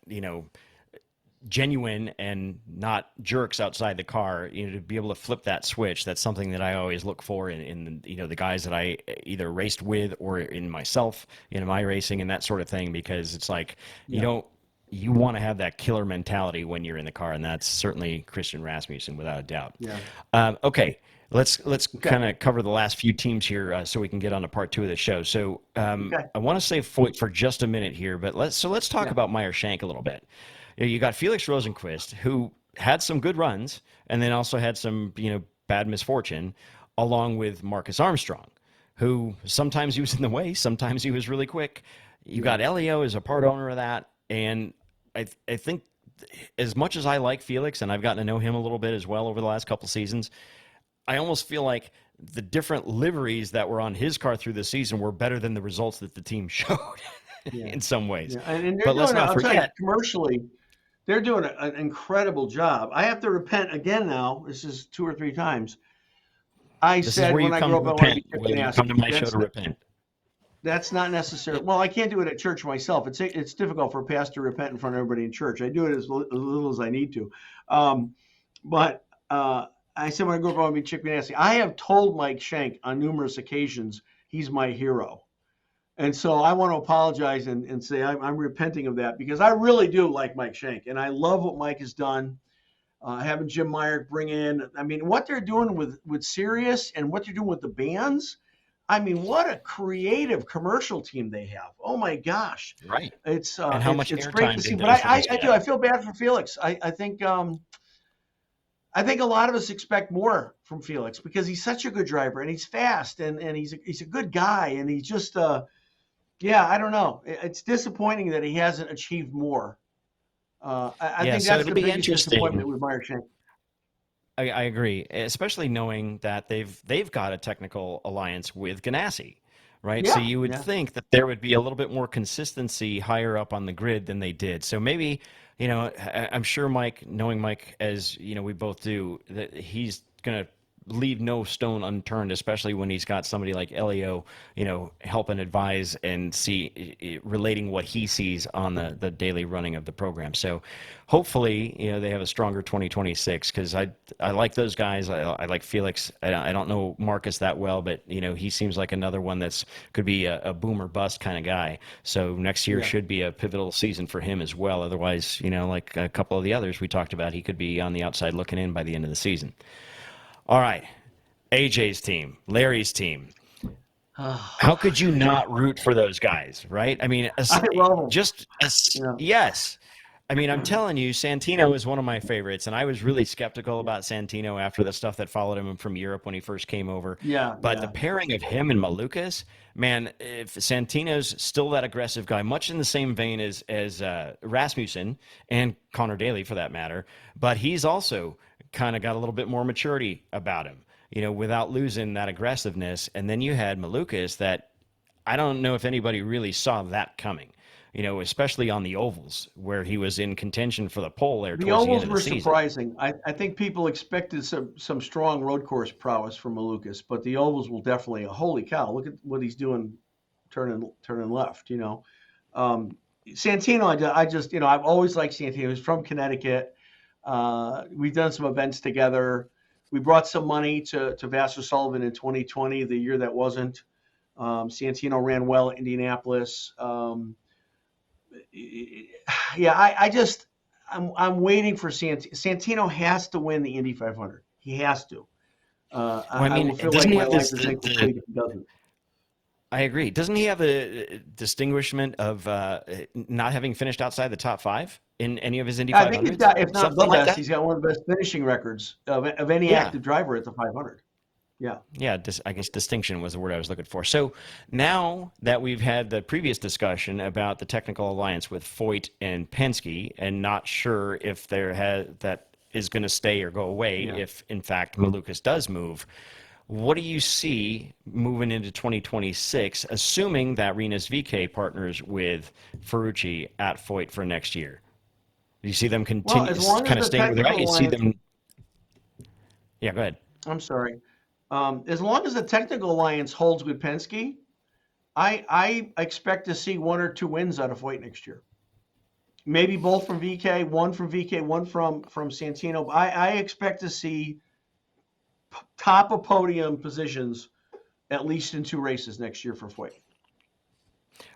genuine and not jerks outside the car, to be able to flip that switch, that's something that I always look for in the guys that I either raced with or in myself, in my racing and that sort of thing, because it's like, you want to have that killer mentality when you're in the car, and that's certainly Christian Rasmussen without a doubt. Yeah. Okay. Let's kind of cover the last few teams here so we can get on to part 2 of the show. So I want to save Foyt for just a minute here, but let's talk about Meyer Shank a little bit. You got Felix Rosenquist, who had some good runs and then also had some, bad misfortune, along with Marcus Armstrong, who sometimes he was in the way, sometimes he was really quick. You got Elio as a part owner of that. And I think as much as I like Felix, and I've gotten to know him a little bit as well over the last couple seasons, I almost feel like the different liveries that were on his car through the season were better than the results that the team showed in some ways. Yeah. And but let's not forget, commercially, they're doing an incredible job. I have to repent again now. This is 2 or 3 times. I said when I grew up, I wanted to be chicken ass. You come to my show to repent. That's not necessary. Well, I can't do it at church myself. It's difficult for a pastor to repent in front of everybody in church. I do it as little as I need to. Um, but I said when I grew up, I want to be Chick Ganassi. I have told Mike Shank on numerous occasions he's my hero. And so I want to apologize and say I'm repenting of that because I really do like Mike Shank. And I love what Mike has done. Having Jim Meyer bring in, I mean, what they're doing with Sirius and what they're doing with the bands. I mean, what a creative commercial team they have. Oh my gosh. Right. It's And how much it's great to airtime see. did But those things I get? do. I feel bad for Felix. I think a lot of us expect more from Felix because he's such a good driver and he's fast and he's a good guy and he's just yeah, I don't know. It's disappointing that he hasn't achieved more. I Yeah, think so that's it'll the be biggest interesting. disappointment with Meyer Shank. I agree, especially knowing that they've got a technical alliance with Ganassi, right? So Yeah, you would yeah. think that there would be a little bit more consistency higher up on the grid than they did. So maybe, I'm sure Mike, knowing Mike as we both do, that he's gonna leave no stone unturned, especially when he's got somebody like Elio, help and advise and see relating what he sees on the daily running of the program. So hopefully, they have a stronger 2026 because I like those guys. I like Felix. I don't know Marcus that well, but he seems like another one that's could be a boom or bust kind of guy. So next year Yeah. should be a pivotal season for him as well. Otherwise, like a couple of the others we talked about, he could be on the outside looking in by the end of the season. All right. AJ's team, Larry's team. How could you not root for those guys, right? I mean, I love him. yes. I mean, I'm telling you, Santino is one of my favorites, and I was really skeptical Yeah. about Santino after the stuff that followed him from Europe when he first came over. Yeah. But the Yeah. pairing of him and Malukas, man, if Santino's still that aggressive guy, much in the same vein as Rasmussen and Connor Daly for that matter, but he's also kind of got a little bit more maturity about him, without losing that aggressiveness. And then you had Malukas that I don't know if anybody really saw that coming, especially on the ovals where he was in contention for the pole there The towards the end ovals of the were season. surprising. I think people expected some strong road course prowess from Malukas, but the ovals will definitely. Holy cow! Look at what he's doing, turning left. Um, Santino. I just I've always liked Santino. He's from Connecticut. We've done some events together. We brought some money to Vassar Sullivan in 2020, the year that wasn't. Santino ran well at Indianapolis. Yeah, I just I'm waiting for Santino has to win the Indy 500. He has to. Well, I I mean, will feel doesn't like he my have life this? is incomplete if he doesn't. I agree. Doesn't he have a distinguishment of not having finished outside the top five in any of his Indy I think he's 500s? got, if not the Something like best, that? he's got one of the best finishing records of any Yeah. active driver at the 500. Yeah. Yeah, I guess distinction was the word I was looking for. So now that we've had the previous discussion about the technical alliance with Foyt and Penske, and not sure if that is going to stay or go away, Yeah. if in fact Malukas does move, what do you see moving into 2026, assuming that Renus VK partners with Ferrucci at Foyt for next year? Do you see them Well, continue as long as kind of the staying where they're at? technical You see alliance, them? Yeah, go ahead. I'm sorry. As long as the technical alliance holds with Penske, I expect to see one or two wins out of Foyt next year. Maybe both from VK, one from VK, one from Santino. I expect to see top of podium positions at least in two races next year for Foyt.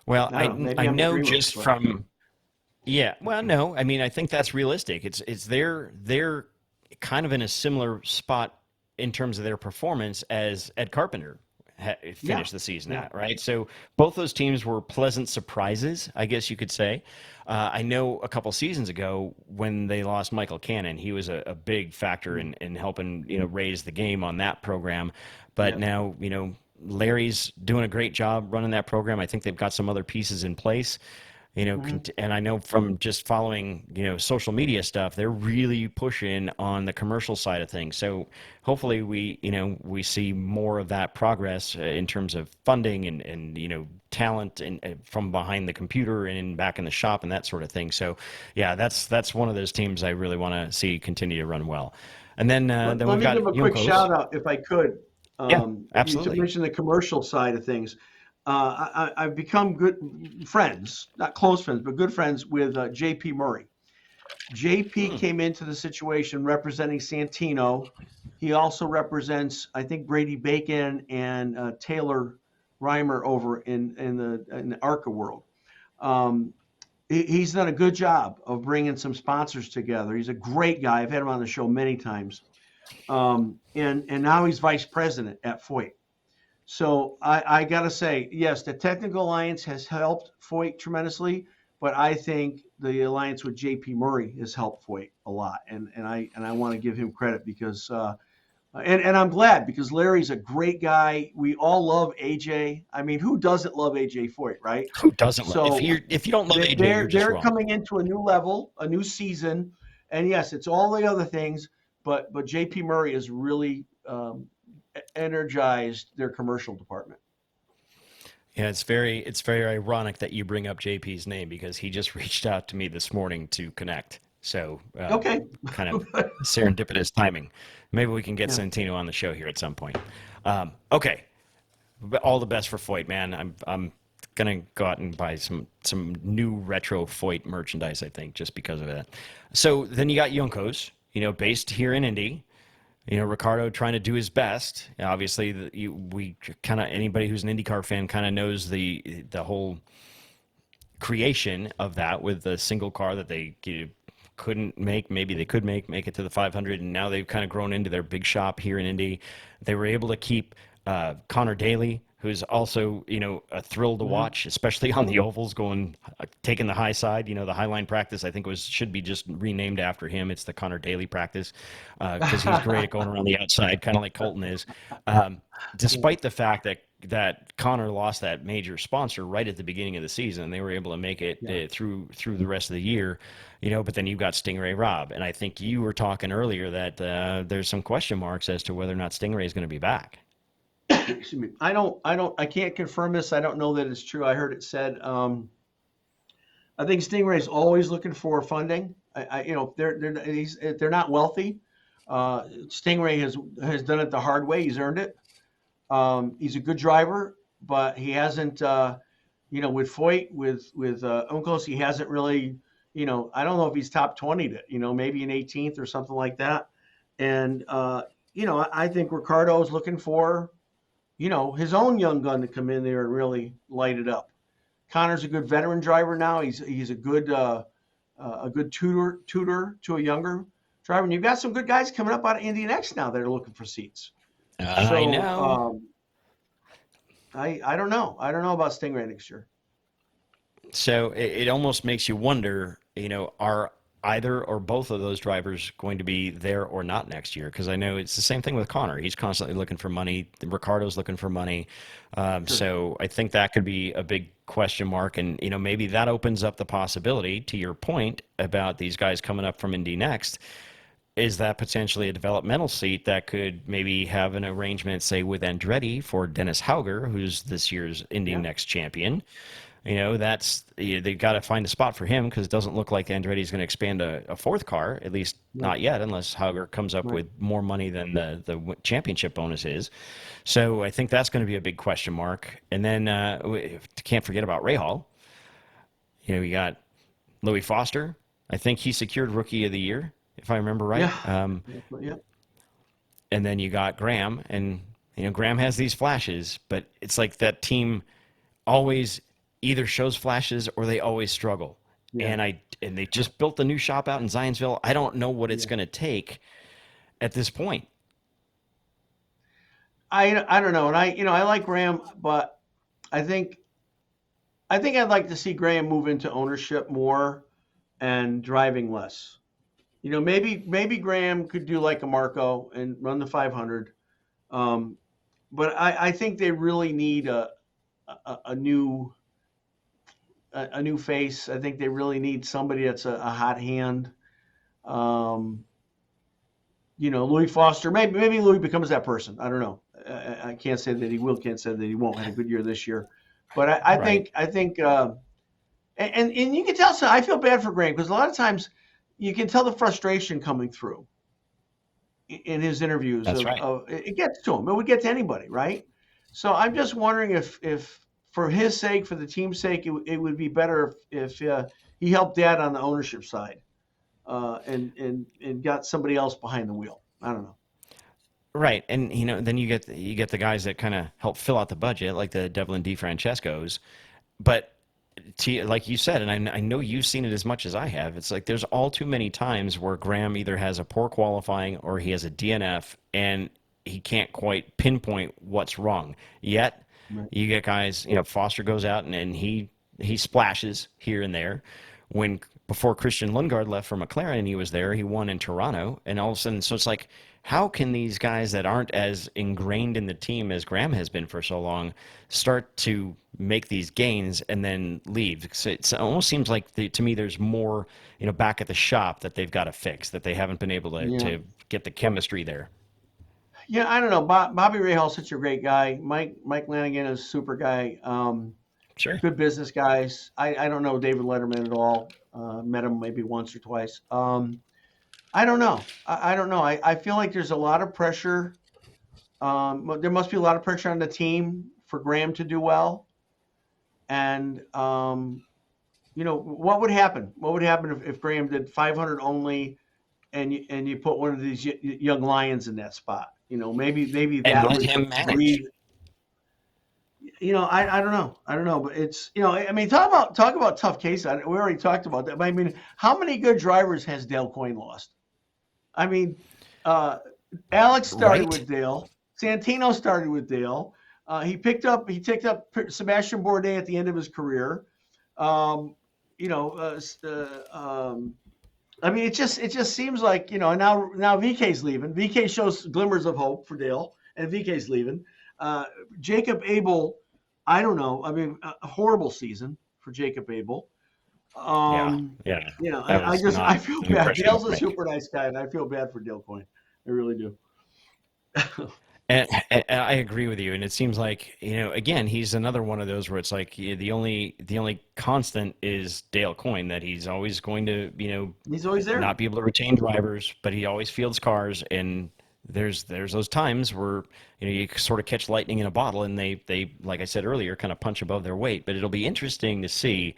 Well, I don't know. I Maybe I'm a know dreamer, just but from yeah. Well, no, I mean I think that's realistic. It's they're kind of in a similar spot in terms of their performance as Ed Carpenter yeah, finished the season yeah, at, right? So both those teams were pleasant surprises, I guess you could say. I know a couple seasons ago when they lost Michael Cannon, he was a big factor in helping raise the game on that program. But yeah. now Larry's doing a great job running that program. I think they've got some other pieces in place. Mm-hmm. And I know from just following, social media stuff, they're really pushing on the commercial side of things. So hopefully we see more of that progress in terms of funding and talent and from behind the computer and back in the shop and that sort of thing. So yeah, that's one of those teams I really want to see continue to run well. And then Let we've me give got a quick Juncos. shout out if I could. Yeah, You absolutely. mentioned the commercial side of things. I've become good friends, not close friends, but good friends with J.P. Murray. JP Hmm. came into the situation representing Santino. He also represents, I think, Brady Bacon and Taylor Reimer over in the ARCA world. Um, he's done a good job of bringing some sponsors together. He's a great guy. I've had him on the show many times. And now he's vice president at Foyt. So I got to say, yes, the Technical Alliance has helped Foyt tremendously, but I think the alliance with JP Murray has helped Foyt a lot, and I want to give him credit because and I'm glad because Larry's a great guy. We all love AJ. I mean, who doesn't love AJ Foyt, right? Who doesn't love So if you don't love AJ, they're you're just they're wrong. coming into a new level, a new season, and yes, it's all the other things, but JP Murray has really energized their commercial department. Yeah, it's very ironic that you bring up JP's name because he just reached out to me this morning to connect. So Okay. kind of serendipitous timing. Maybe we can get Yeah. Santino on the show here at some point. Okay, all the best for Foyt, man. I'm gonna go out and buy some new retro Foyt merchandise. I think just because of that. So then you got Juncos, based here in Indy. Ricardo trying to do his best. Obviously, we kind of anybody who's an IndyCar fan kind of knows the whole creation of that with the single car that they couldn't make. Maybe they could make it to the 500, and now they've kind of grown into their big shop here in Indy. They were able to keep Connor Daly, who's also a thrill to Mhm. watch, especially on the ovals, going taking the high side. The high line practice I think should be just renamed after him. It's the Connor Daly practice because he's great at going around the outside, kind of like Colton is. Despite the fact that Connor lost that major sponsor right at the beginning of the season, they were able to make it Yeah. through the rest of the year. But then you've got Stingray Rob, and I think you were talking earlier that there's some question marks as to whether or not Stingray is going to be back. Excuse me. I can't confirm this. I don't know that it's true. I heard it said. I think Stingray's always looking for funding. They're not wealthy. Stingray has done it the hard way. He's earned it. He's a good driver, but he hasn't. With Foyt, with Uncos, he hasn't really. I don't know if he's top 20 to. Maybe an 18th or something like that. And I think Ricardo's looking for his own young gun to come in there and really light it up. Connor's a good veteran driver now. He's a good tutor to a younger driver. And you've got some good guys coming up out of Indian X now that are looking for seats. I So know. I don't know. I don't know about Stingray next year. So it almost makes you wonder, are either or both of those drivers going to be there or not next year? Because I know it's the same thing with Connor. He's constantly looking for money. Ricardo's looking for money. Sure. So I think that could be a big question mark. And, maybe that opens up the possibility, to your point about these guys coming up from Indy next. Is that potentially a developmental seat that could maybe have an arrangement, say, with Andretti for Dennis Hauger, who's this year's Indy Yeah. Next champion? They've got to find a spot for him because it doesn't look like Andretti's going to expand a fourth car, at least Right. not yet, unless Hauger comes up Right. with more money than the championship bonus is. So I think that's going to be a big question mark. And then we can't forget about Rahal. You got Louis Foster. I think he secured Rookie of the Year, if I remember right. Yeah. Yeah. And then you got Graham, and Graham has these flashes, but it's like that team always either shows flashes or they always struggle. Yeah. And they just built the new shop out in Zionsville. I don't know what it's Yeah. going to take at this point. I don't know. And I like Graham, but I think I'd like to see Graham move into ownership more and driving less. Maybe Graham could do like a Marco and run the 500. But I think they really need a new face. I think they really need somebody that's a hot hand. Um, Louis Foster. Maybe Louis becomes that person. I don't know. I can't say that he will. Can't say that he won't. Had a good year this year, but Right. I think and you can tell. So I feel bad for Graham because a lot of times you can tell the frustration coming through in his interviews That's right. of it gets to him. It would get to anybody, right? So I'm just wondering if for his sake, for the team's sake, it would be better if he helped Dad on the ownership side, and got somebody else behind the wheel. I don't know. Right, and then you get the guys that kind of help fill out the budget, like the Devlin DeFrancescos. But like you said, and I know you've seen it as much as I have. It's like there's all too many times where Graham either has a poor qualifying or he has a DNF, and he can't quite pinpoint what's wrong. Yet Right. you get guys, Foster goes out and he splashes here and there. When before Christian Lundgaard left for McLaren, he was there. He won in Toronto, and all of a sudden, so it's like, how can these guys that aren't as ingrained in the team as Graham has been for so long start to make these gains and then leave? So it almost seems like to me there's more, back at the shop that they've got to fix, that they haven't been able to, Yeah. to get the chemistry there. Yeah, I don't know. Bobby Rahal is such a great guy. Mike Lanigan is a super guy. Sure. Good business guys. I don't know David Letterman at all. Met him maybe once or twice. I don't know. I don't know. I feel like there's a lot of pressure. There must be a lot of pressure on the team for Graham to do well. And what would happen? What would happen if Graham did 500 only, and you put one of these young lions in that spot? Maybe And that let would him manage. breathe. I don't know. I don't know, but it's I mean, talk about tough case. We already talked about that. But I mean, how many good drivers has Dale Coyne lost? I mean, Alex started Right. with Dale. Santino started with Dale. He picked up Sebastian Bourdais at the end of his career. Um, I mean, it just seems like now VK's leaving. VK shows glimmers of hope for Dale, and VK's leaving. Jacob Abel, I don't know. I mean, a horrible season for Jacob Abel. Yeah. Yeah. That was not I feel an bad. impression Dale's to a make. super nice guy, and I feel bad for Dale Coyne. I really do. And I agree with you. And it seems like, again, he's another one of those where it's like the only constant is Dale Coyne, that he's always going to, He's always there. not be able to retain drivers, but he always fields cars. And there's those times where, you sort of catch lightning in a bottle, and they like I said earlier, kind of punch above their weight. But it'll be interesting to see,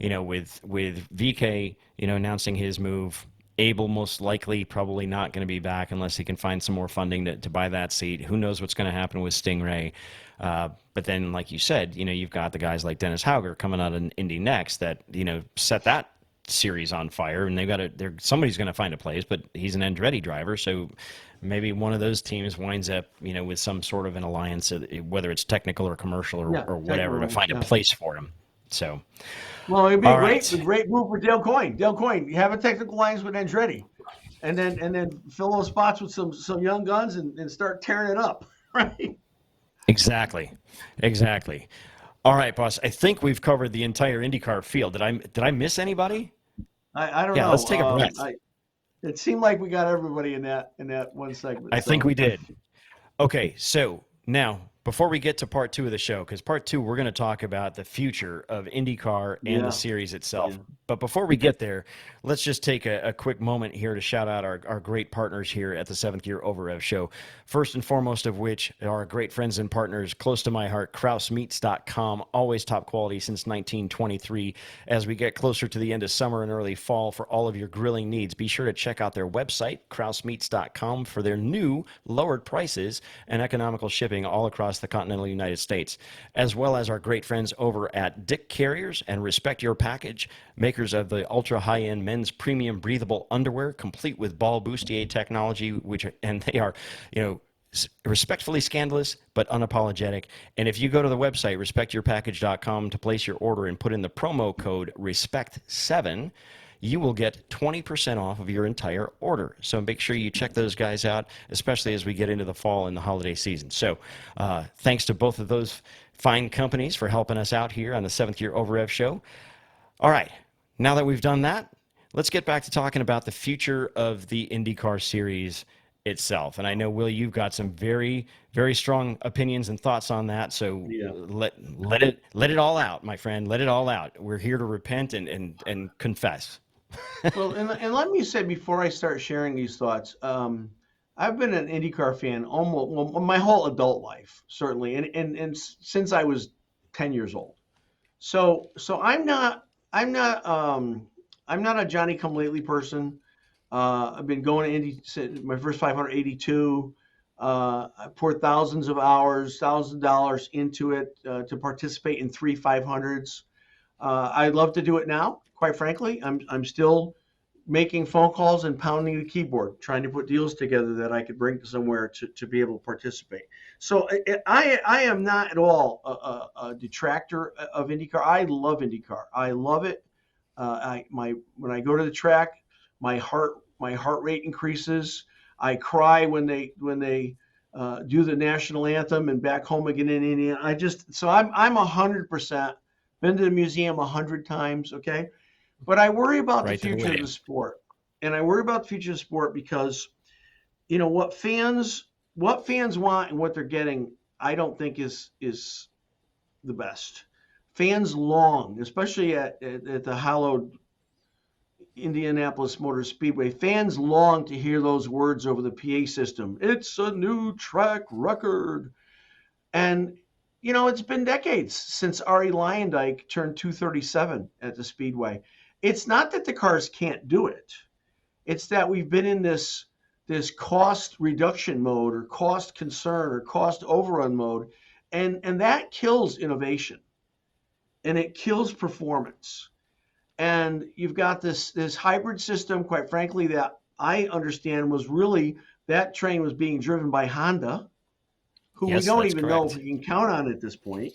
with VK, announcing his move. Abel most likely probably not going to be back unless he can find some more funding to buy that seat. Who knows what's going to happen with Stingray? But then, like you said, you've got the guys like Dennis Hauger coming out in Indy next that set that series on fire, and somebody's going to find a place. But he's an Andretti driver, so maybe one of those teams winds up with some sort of an alliance, whether it's technical or commercial or whatever, to find a place for him. So. Well, it'd be All a right. great move for Dale Coyne. Dale Coyne, you have a technical lines with Andretti, and then fill those spots with some young guns and start tearing it up, right? Exactly. All right, boss. I think we've covered the entire IndyCar field. Did I miss anybody? I don't Yeah, know. let's take a breath. It seemed like we got everybody in that one segment. I think we did. Okay, so now before we get to part 2 of the show, because part 2 we're going to talk about the future of IndyCar and the series itself. Yeah. But before we get there, let's just take a quick moment here to shout out our great partners here at the Seventh Gear Overrev Show. First and foremost of which are our great friends and partners, close to my heart, KrausMeats.com, always top quality since 1923. As we get closer to the end of summer and early fall for all of your grilling needs, be sure to check out their website, KrausMeats.com, for their new lowered prices and economical shipping all across the continental United States, as well as our great friends over at Dick Carriers and Respect Your Package, makers of the ultra high-end men's premium breathable underwear, complete with ball bustier technology, and they are, respectfully scandalous but unapologetic. And if you go to the website respectyourpackage.com to place your order and put in the promo code RESPECT7, you will get 20% off of your entire order. So make sure you check those guys out, especially as we get into the fall and the holiday season. So thanks to both of those fine companies for helping us out here on the Seventh Gear Overrev Show. All right, now that we've done that, let's get back to talking about the future of the IndyCar series itself. And I know, Will, you've got some very, very strong opinions and thoughts on that. So let it all out, my friend. Let it all out. We're here to repent and confess. Well, and let me say before I start sharing these thoughts, I've been an IndyCar fan almost my whole adult life, certainly, and since I was 10 years old. So I'm not a Johnny come lately person. I've been going to Indy since my first 582. I poured thousands of hours, $1,000 into it to participate in three 500s. I'd love to do it now. Quite frankly, I'm still making phone calls and pounding the keyboard, trying to put deals together that I could bring to somewhere to be able to participate. So I am not at all a detractor of IndyCar. I love IndyCar. I love it. When I go to the track, my heart rate increases. I cry when they do the national anthem and back home again in Indiana. I'm 100% been to the museum 100 times. Okay, but I worry about the Right there future with of you. the sport, and I worry about the future of the sport because what fans want and what they're getting. I don't think is the best. Fans long, especially at the hallowed Indianapolis Motor Speedway, fans long to hear those words over the PA system. It's a new track record. And, it's been decades since Ari Lyondike turned 237 at the Speedway. It's not that the cars can't do it. It's that we've been in this cost reduction mode or cost concern or cost overrun mode. And that kills innovation and it kills performance. And you've got this hybrid system, quite frankly, that I understand was really that train was being driven by Honda, who we Yes, don't that's even know if correct. we can count on at this point.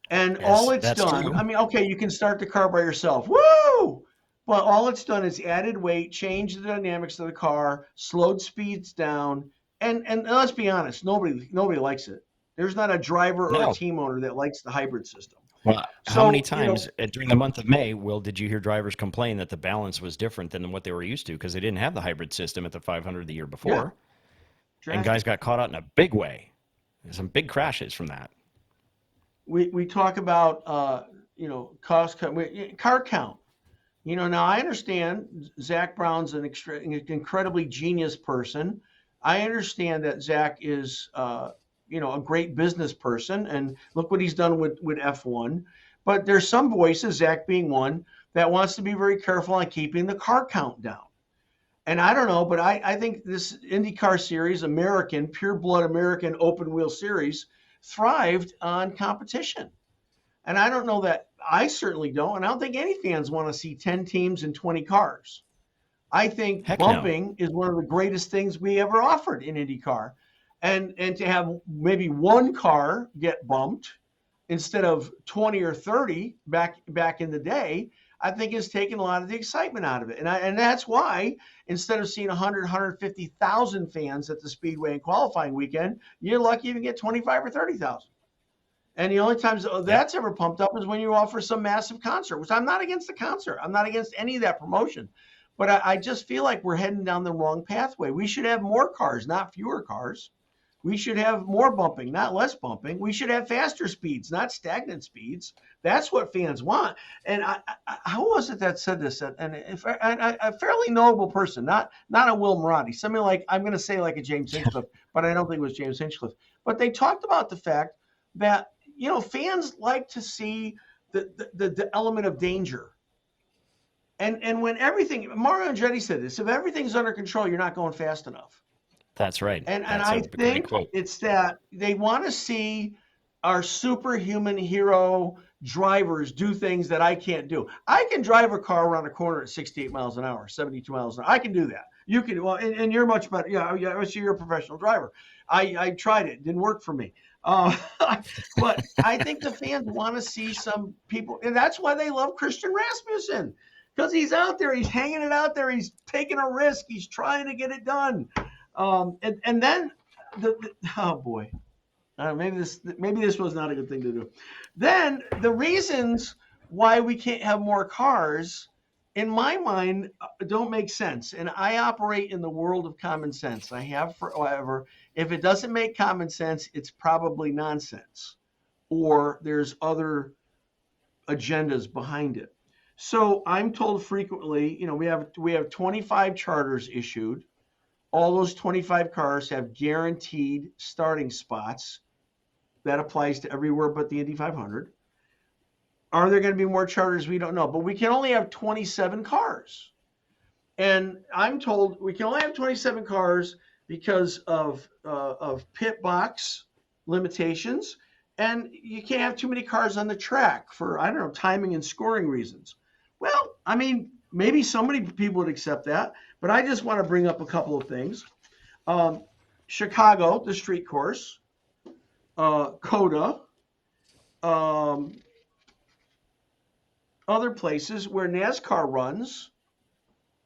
And all Yes, it's that's done, true. I mean, okay, you can start the car by yourself. Woo! But all it's done is added weight, changed the dynamics of the car, slowed speeds down, and let's be honest, nobody likes it. There's not a driver or a No. team owner that likes the hybrid system. Well, how many So, times during the month of May, Will, did you hear drivers complain that the balance was different than what they were used to because they didn't have the hybrid system at the 500 the year yeah, before, and guys drastic. got caught out in a big way. There's some big crashes from that. We talk about cost cut, car count. Now I understand Zach Brown's an incredibly genius person. I understand that Zach is a great business person, and look what he's done with F1. But there's some voices, Zach being one, that wants to be very careful on keeping the car count down. And I don't know, but I think this IndyCar series, American, pure blood American open wheel series, thrived on competition. And I don't know that I certainly don't. And I don't think any fans want to see 10 teams and 20 cars. I think Heck no. bumping is one of the greatest things we ever offered in IndyCar. And to have maybe one car get bumped instead of 20 or 30 back in the day, I think has taken a lot of the excitement out of it. And that's why instead of seeing 100, 150,000 fans at the Speedway in qualifying weekend, you're lucky if you get 25 or 30,000. And the only times Yep. that's ever pumped up is when you offer some massive concert, which I'm not against the concert. I'm not against any of that promotion. But I just feel like we're heading down the wrong pathway. We should have more cars, not fewer cars. We should have more bumping, not less bumping. We should have faster speeds, not stagnant speeds. That's what fans want. And who was it that said this? And a fairly notable person, not a Will Marotti, something like I'm going to say like a James Hinchcliffe, but I don't think it was James Hinchcliffe. But they talked about the fact that fans like to see the element of danger. And when everything, Mario Andretti said this, if everything's under control, you're not going fast enough. That's right. And That's I a great think quote. it's that they want to see our superhuman hero drivers do things that I can't do. I can drive a car around a corner at 68 miles an hour, 72 miles an hour. I can do that. You can, well, and you're much better. Yeah, you're a professional driver. I tried it. It didn't work for me. Uh, but I think the fans want to see some people, and that's why they love Christian Rasmussen because he's out there, he's hanging it out there, he's taking a risk, he's trying to get it done. And then oh boy, maybe this was not a good thing to do. Then the reasons why we can't have more cars, in my mind, don't make sense. And I operate in the world of common sense. I have forever. If it doesn't make common sense, it's probably nonsense, or there's other agendas behind it. So I'm told frequently, we have 25 charters issued. All those 25 cars have guaranteed starting spots That applies to everywhere but the Indy 500. Are there going to be more charters? We don't know, but we can only have 27 cars. And I'm told we can only have 27 cars because of pit box limitations, and you can't have too many cars on the track for, I don't know, timing and scoring reasons. Well, I mean, maybe so many people would accept that, but I just want to bring up a couple of things. Um, Chicago, the street course, Coda, um, other places where NASCAR runs.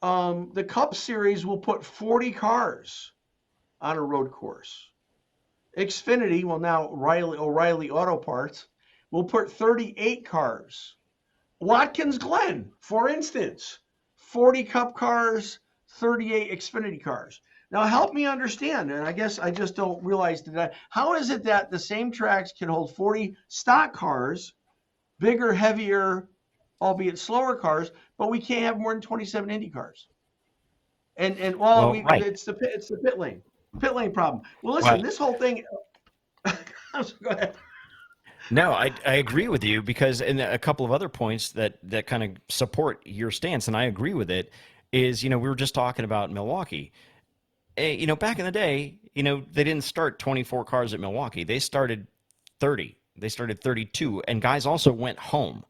The Cup Series will put 40 cars on a road course. Xfinity, well now O'Reilly Auto Parts, will put 38 cars. Watkins Glen, for instance, 40 Cup cars, 38 Xfinity cars. Now help me understand, and I guess I just don't realize that. How is it that the same tracks can hold 40 stock cars, bigger, heavier, albeit slower cars, but we can't have more than 27 Indy cars? And well, Well, right. it's the pit lane problem. Well, Well, listen, this whole thing. Go ahead. no, I agree with you because in a couple of other points that kind of support your stance, and I agree with it, is, we were just talking about Milwaukee. Back in the day, they didn't start 24 cars at Milwaukee. They started 30. They started 32, and guys also went home.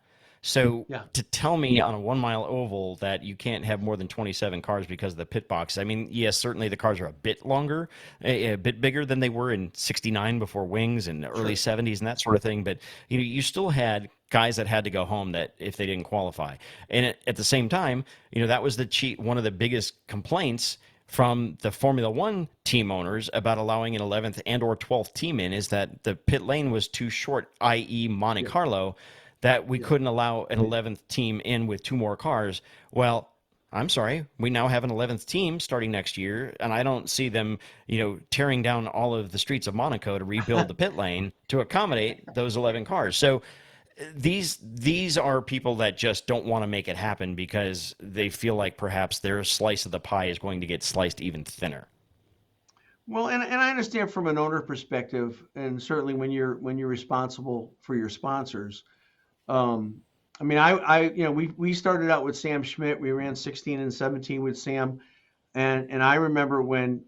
So Yeah. to tell me on a 1 mile oval that you can't have more than 27 cars because of the pit box, I mean, yes, certainly the cars are a bit longer, a bit bigger than they were in '69 before wings and early Sure. '70s and that sort of thing. But you still had guys that had to go home that if they didn't qualify, and at the same time, that was one of the biggest complaints from the Formula One team owners about allowing an 11th and or 12th team in, is that the pit lane was too short, i.e. Monte Yeah. Carlo, that we Yeah. couldn't allow an 11th team in with two more cars. Well, I'm sorry, we now have an 11th team starting next year, and I don't see them, tearing down all of the streets of Monaco to rebuild the pit lane to accommodate those 11 cars. So these are people that just don't want to make it happen because they feel like perhaps their slice of the pie is going to get sliced even thinner. Well, and I understand from an owner perspective, and certainly when you're responsible for your sponsors. Um, I mean, we started out with Sam Schmidt. We ran 16 and 17 with Sam, and I remember when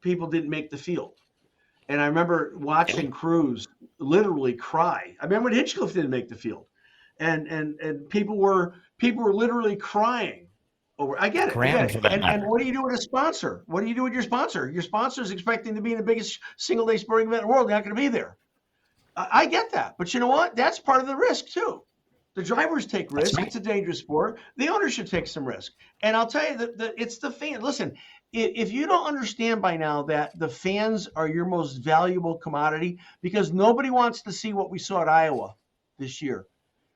people didn't make the field. And I remember watching Cruz literally cry. I remember when Hitchcliff didn't make the field, and people were literally crying over. I get it, I Graham, get for it. that And matter. what do you do with a sponsor? What do you do with your sponsor? Your sponsor is expecting to be in the biggest single day sporting event in the world. They're not going to be there. I get that, but you know what? That's part of the risk too. The drivers take That's risk. right. It's a dangerous sport. The owner should take some risk. And I'll tell you that it's the fan. Listen, if you don't understand by now that the fans are your most valuable commodity, because nobody wants to see what we saw at Iowa this year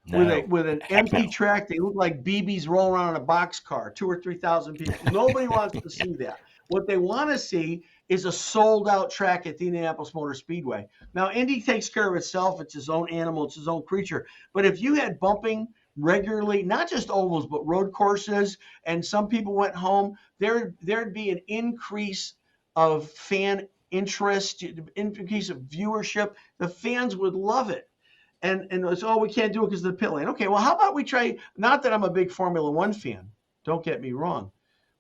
No, with an heck empty no. track. They look like BBs rolling around in a boxcar, 2 or 3 thousand people. Nobody wants to see that. What they want to see is a sold out track at the Indianapolis Motor Speedway. Now, Indy takes care of itself. It's his own animal. It's his own creature. But if you had bumping regularly, not just ovals, but road courses, and some people went home, there'd be an increase of fan interest, increase of viewership. The fans would love it. And it's, oh, we can't do it because of the pit lane. Okay, well, how about we try? Not that I'm a big Formula One fan. Don't get me wrong,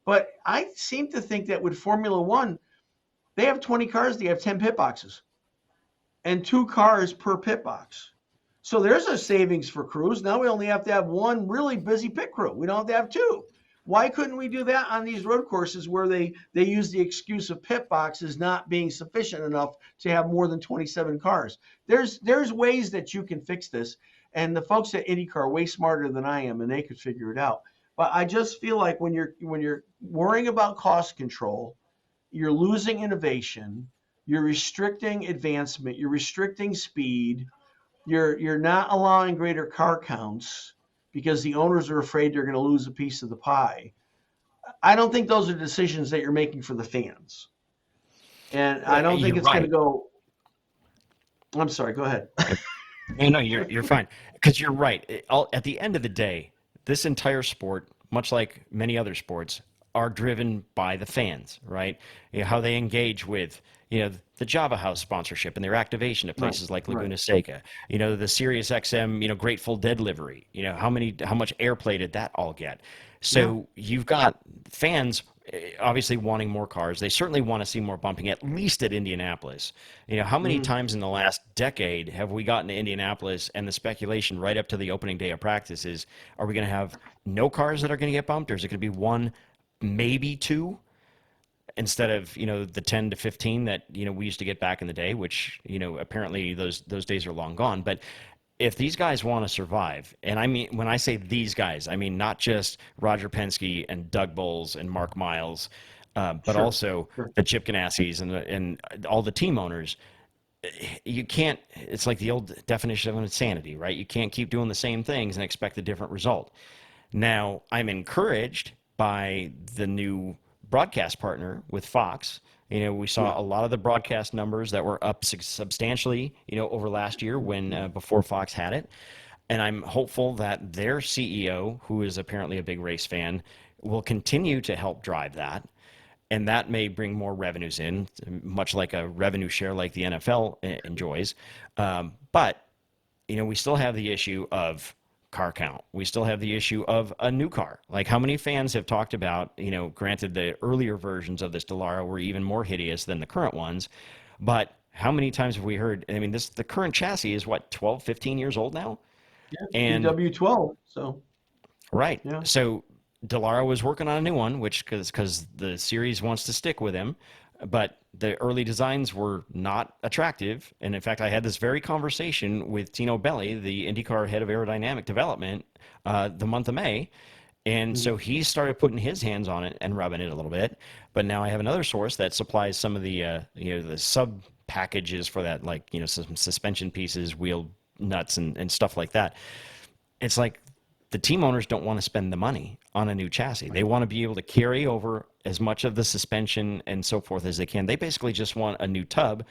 but I seem to think that with Formula One, they have 20 cars. They have 10 pit boxes, and 2 cars per pit box. So there's a savings for crews. Now we only have to have one really busy pit crew. We don't have to have two. Why couldn't we do that on these road courses where they use the excuse of pit boxes not being sufficient enough to have more than 27 cars? There's ways that you can fix this, and the folks at IndyCar are way smarter than I am, and they could figure it out. But I just feel like when you're worrying about cost control, you're losing innovation, you're restricting advancement, you're restricting speed, you're not allowing greater car counts because the owners are afraid they're going to lose a piece of the pie. I don't think those are decisions that you're making for the fans. And I don't think You're it's going to right. go. I'm sorry, go ahead. No, you're fine because you're right. At the end of the day, this entire sport, much like many other sports, are driven by the fans, right? How they engage with, the Java House sponsorship and their activation at Right. places like Right. Laguna Seca, the Sirius XM, Grateful Dead livery, how much airplay did that all get? Yeah. So you've got fans obviously wanting more cars. They certainly want to see more bumping, at least at Indianapolis. How many Hmm. times in the last decade have we gotten to Indianapolis and the speculation right up to the opening day of practice is, are we going to have no cars that are going to get bumped, or is it going to be one, maybe two, instead of the 10 to 15 that we used to get back in the day, which apparently those days are long gone. But if these guys want to survive, and I mean, when I say these guys, I mean not just Roger Penske and Doug Bowles and Mark Miles, but Sure. also Sure. the Chip Ganassi's and all the team owners. You can't. It's like the old definition of insanity, right? You can't keep doing the same things and expect a different result. Now, I'm encouraged by the new broadcast partner with Fox. We Yeah. saw a lot of the broadcast numbers that were up substantially, over last year when before Fox had it. And I'm hopeful that their CEO, who is apparently a big race fan, will continue to help drive that. And that may bring more revenues in, much like a revenue share like the NFL enjoys. But we still have the issue of car count. We still have the issue of a new car. Like, how many fans have talked about, granted the earlier versions of this Dallara were even more hideous than the current ones, but how many times have we heard, I mean, the current chassis is what, 12, 15 years old now? Yeah. And VW12. So right. yeah. So Delara was working on a new one, which because the series wants to stick with him, but the early designs were not attractive. And in fact, I had this very conversation with Tino Belli, the IndyCar head of aerodynamic development, the month of May. And Mhm. so he started putting his hands on it and rubbing it a little bit. But now I have another source that supplies some of the the sub packages for that, like some suspension pieces, wheel nuts, and stuff like that. It's like the team owners don't want to spend the money on a new chassis. They Right. want to be able to carry over as much of the suspension and so forth as they can. They basically just want a new tub,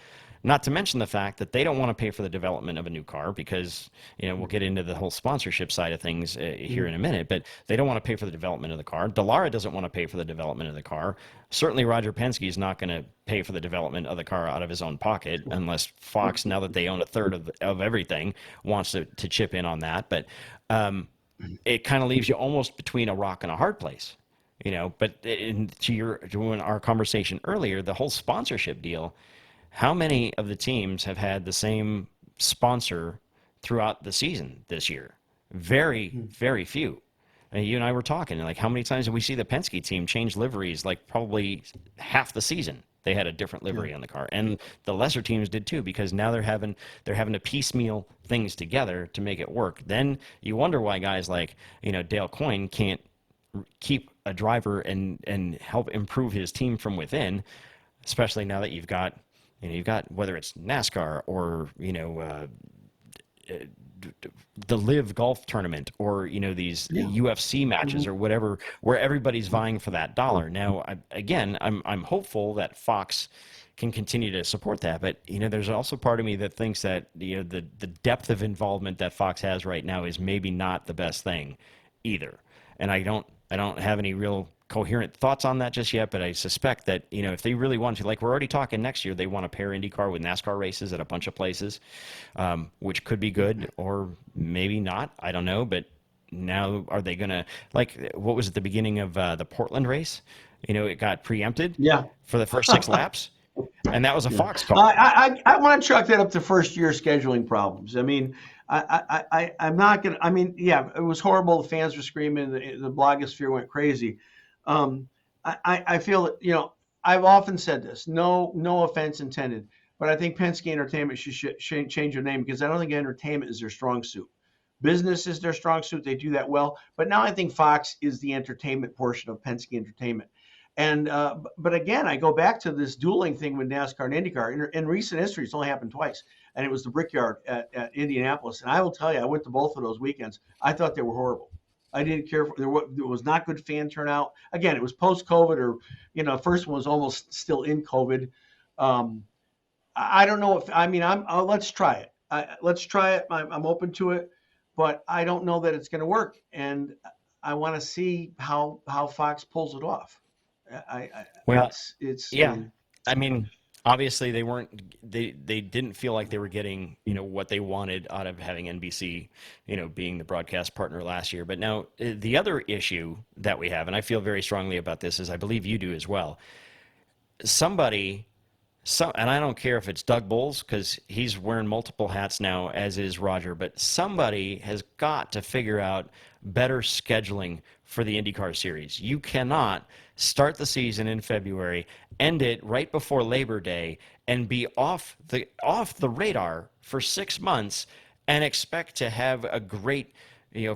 not to mention the fact that they don't want to pay for the development of a new car because, we'll get into the whole sponsorship side of things here Mhm. in a minute, but they don't want to pay for the development of the car. Dallara doesn't want to pay for the development of the car. Certainly Roger Penske is not going to pay for the development of the car out of his own pocket unless Fox, now that they own a third of everything, wants to chip in on that. But it kind of leaves you almost between a rock and a hard place, But to our conversation earlier, the whole sponsorship deal. How many of the teams have had the same sponsor throughout the season this year? Very, Mhm. very few. And you and I were talking, like, how many times did we see the Penske team change liveries? Like, probably half the season they had a different Yeah. livery on the car, and the lesser teams did too, because now they're having to piecemeal things together to make it work. Then you wonder why guys like Dale Coyne can't keep a driver and help improve his team from within, especially now that you've got whether it's NASCAR or the Live Golf Tournament or these Yeah. UFC matches Mhm. or whatever, where everybody's vying for that dollar. Now, I'm hopeful that Fox can continue to support that, but there's also part of me that thinks that the depth of involvement that Fox has right now is maybe not the best thing either. And I don't have any real coherent thoughts on that just yet, but I suspect that if they really want to, like we're already talking next year, they want to pair IndyCar with NASCAR races at a bunch of places, which could be good or maybe not. I don't know, but now are they gonna, like, what was at the beginning of the Portland race? It got preempted Yeah. for the first 6 laps, and that was a Yeah. Fox call. I want to chalk that up to first year scheduling problems. I mean, I'm not gonna. I mean, yeah, it was horrible. The fans were screaming. The blogosphere went crazy. Um, I feel that I've often said this. No offense intended, but I think Penske Entertainment should change their name because I don't think entertainment is their strong suit. Business is their strong suit. They do that well. But now I think Fox is the entertainment portion of Penske Entertainment. And but again, I go back to this dueling thing with NASCAR and IndyCar. In recent history, it's only happened twice, and it was the Brickyard at Indianapolis. And I will tell you, I went to both of those weekends. I thought they were horrible. I didn't care for there was not good fan turnout. Again, it was post COVID, or first one was almost still in COVID. Um, I don't know if I mean let's try it. Let's try it. I'm open to it, but I don't know that it's going to work, and I want to see how Fox pulls it off. Well, it's yeah. I mean, obviously they didn't feel like they were getting, what they wanted out of having NBC, being the broadcast partner last year. But now the other issue that we have, and I feel very strongly about this, is I believe you do as well. Somebody and I don't care if it's Doug Bowles because he's wearing multiple hats now, as is Roger, but somebody has got to figure out better scheduling for the IndyCar series. You cannot start the season in February, end it right before Labor Day, and be off the radar for 6 months and expect to have a great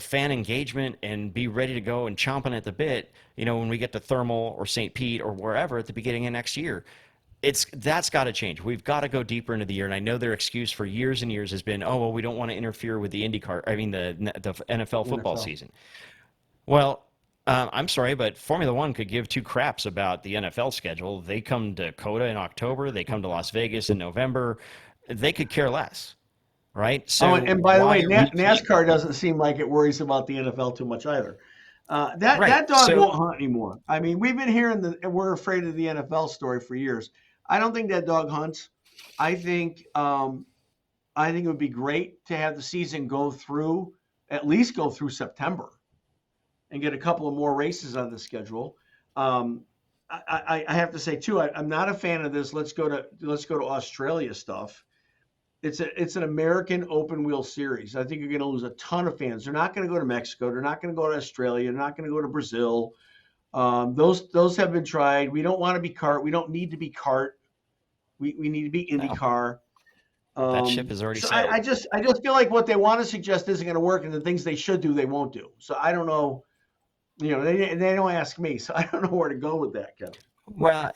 fan engagement and be ready to go and chomping at the bit, when we get to Thermal or St. Pete or wherever at the beginning of next year. That's got to change. We've got to go deeper into the year. And I know their excuse for years and years has been, oh well, we don't want to interfere with the IndyCar. I mean the NFL football NFL. season. Well, I'm sorry, but Formula One could give two craps about the NFL schedule. They come to COTA in October. They come to Las Vegas in November. They could care less, right? Oh, So and by the way, why we can't? NASCAR doesn't seem like it worries about the NFL too much either. That Right. that dog So won't hunt anymore. I mean, we've been hearing we're afraid of the NFL story for years. I don't think that dog hunts. I think I think it would be great to have the season at least go through September, and get a couple of more races on the schedule. Um, I have to say too, I'm not a fan of this. Let's go to Australia stuff. It's an American open wheel series. I think you're going to lose a ton of fans. They're not going to go to Mexico. They're not going to go to Australia. They're not going to go to Brazil. Those have been tried. We don't want to be CART. We don't need to be CART. We need to be no, IndyCar. that ship has already So sailed. I just feel like what they want to suggest isn't going to work, and the things they should do they won't do. So I don't know. They don't ask me, so I don't know where to go with that, Kevin. Well,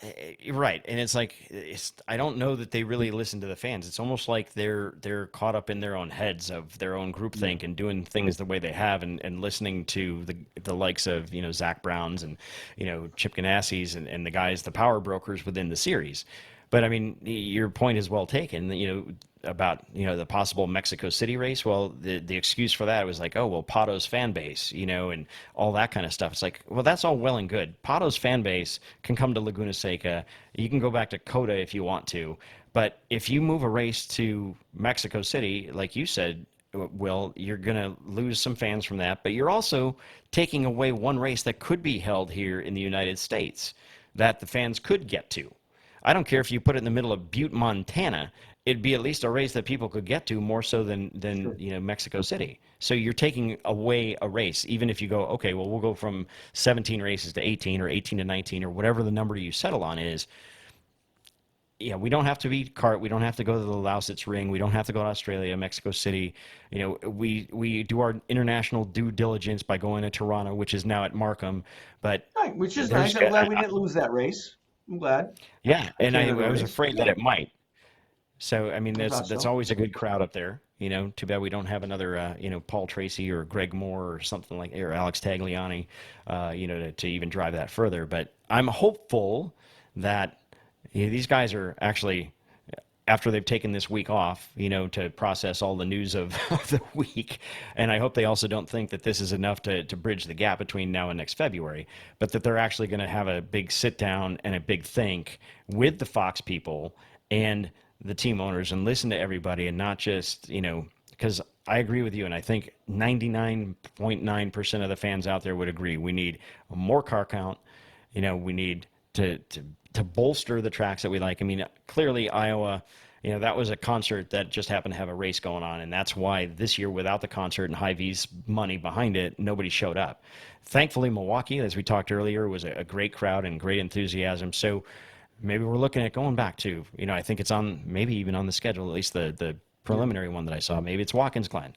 right, and it's like I don't know that they really listen to the fans. It's almost like they're caught up in their own heads of their own Yeah. groupthink and doing things the way they have, and listening to the likes of Zach Browns and Chip Ganassi's and the guys, the power brokers within the series. But I mean, your point is well taken. About the possible Mexico City race. Well, the excuse for that was like, oh well, Pato's fan base, and all that kind of stuff. It's like, well, that's all well and good. Pato's fan base can come to Laguna Seca. You can go back to COTA if you want to, but if you move a race to Mexico City, like you said, well, you're going to lose some fans from that, but you're also taking away one race that could be held here in the United States that the fans could get to. I don't care if you put it in the middle of Butte, Montana. It'd be at least a race that people could get to more so than Sure. Mexico City. So you're taking away a race, even if you go, okay, well we'll go from 17 races to 18 or 18 to 19 or whatever the number you settle on is. Yeah, we don't have to be CART. We don't have to go to the Lausitz Ring. We don't have to go to Australia, Mexico City. We do our international due diligence by going to Toronto, which is now at Markham. But Right, which is there's, nice. I'm glad we didn't lose that race. I'm glad. yeah, The and Canada I was race. afraid that it might. So I mean, I that's thought that's so. always a good crowd up there. Too bad we don't have another, Paul Tracy or Greg Moore or something like, or Alex Tagliani, to even drive that further. But I'm hopeful that these guys are actually, after they've taken this week off, to process all the news of, of the week. And I hope they also don't think that this is enough to bridge the gap between now and next February, but that they're actually going to have a big sit down and a big think with the Fox people and the team owners and listen to everybody and not just, because I agree with you. And I think 99.9% of the fans out there would agree. We need more car count. We need to bolster the tracks that we like. I mean, clearly Iowa, that was a concert that just happened to have a race going on, and that's why this year, without the concert and Hy-Vee's money behind it, nobody showed up. Thankfully, Milwaukee, as we talked earlier, was a great crowd and great enthusiasm. So maybe we're looking at going back to, I think it's on, maybe even on the schedule, at least the Yeah. preliminary one that I saw. Maybe it's Watkins Glen.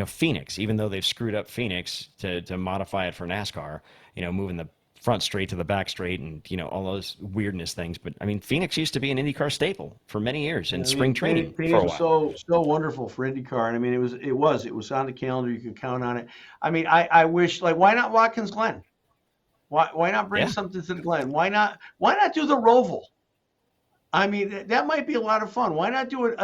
Phoenix, even though they've screwed up Phoenix to modify it for NASCAR, moving the front straight to the back straight and, all those weirdness things. But I mean, Phoenix used to be an IndyCar staple for many years Yeah, in I spring mean, training for Phoenix a was while. so wonderful for IndyCar, and I mean, it was on the calendar. You could count on it. I mean, I wish, like, why not Watkins Glen? Why not bring Yeah. something to the Glen? Why not do the Roval? I mean, that might be a lot of fun. Why not do it?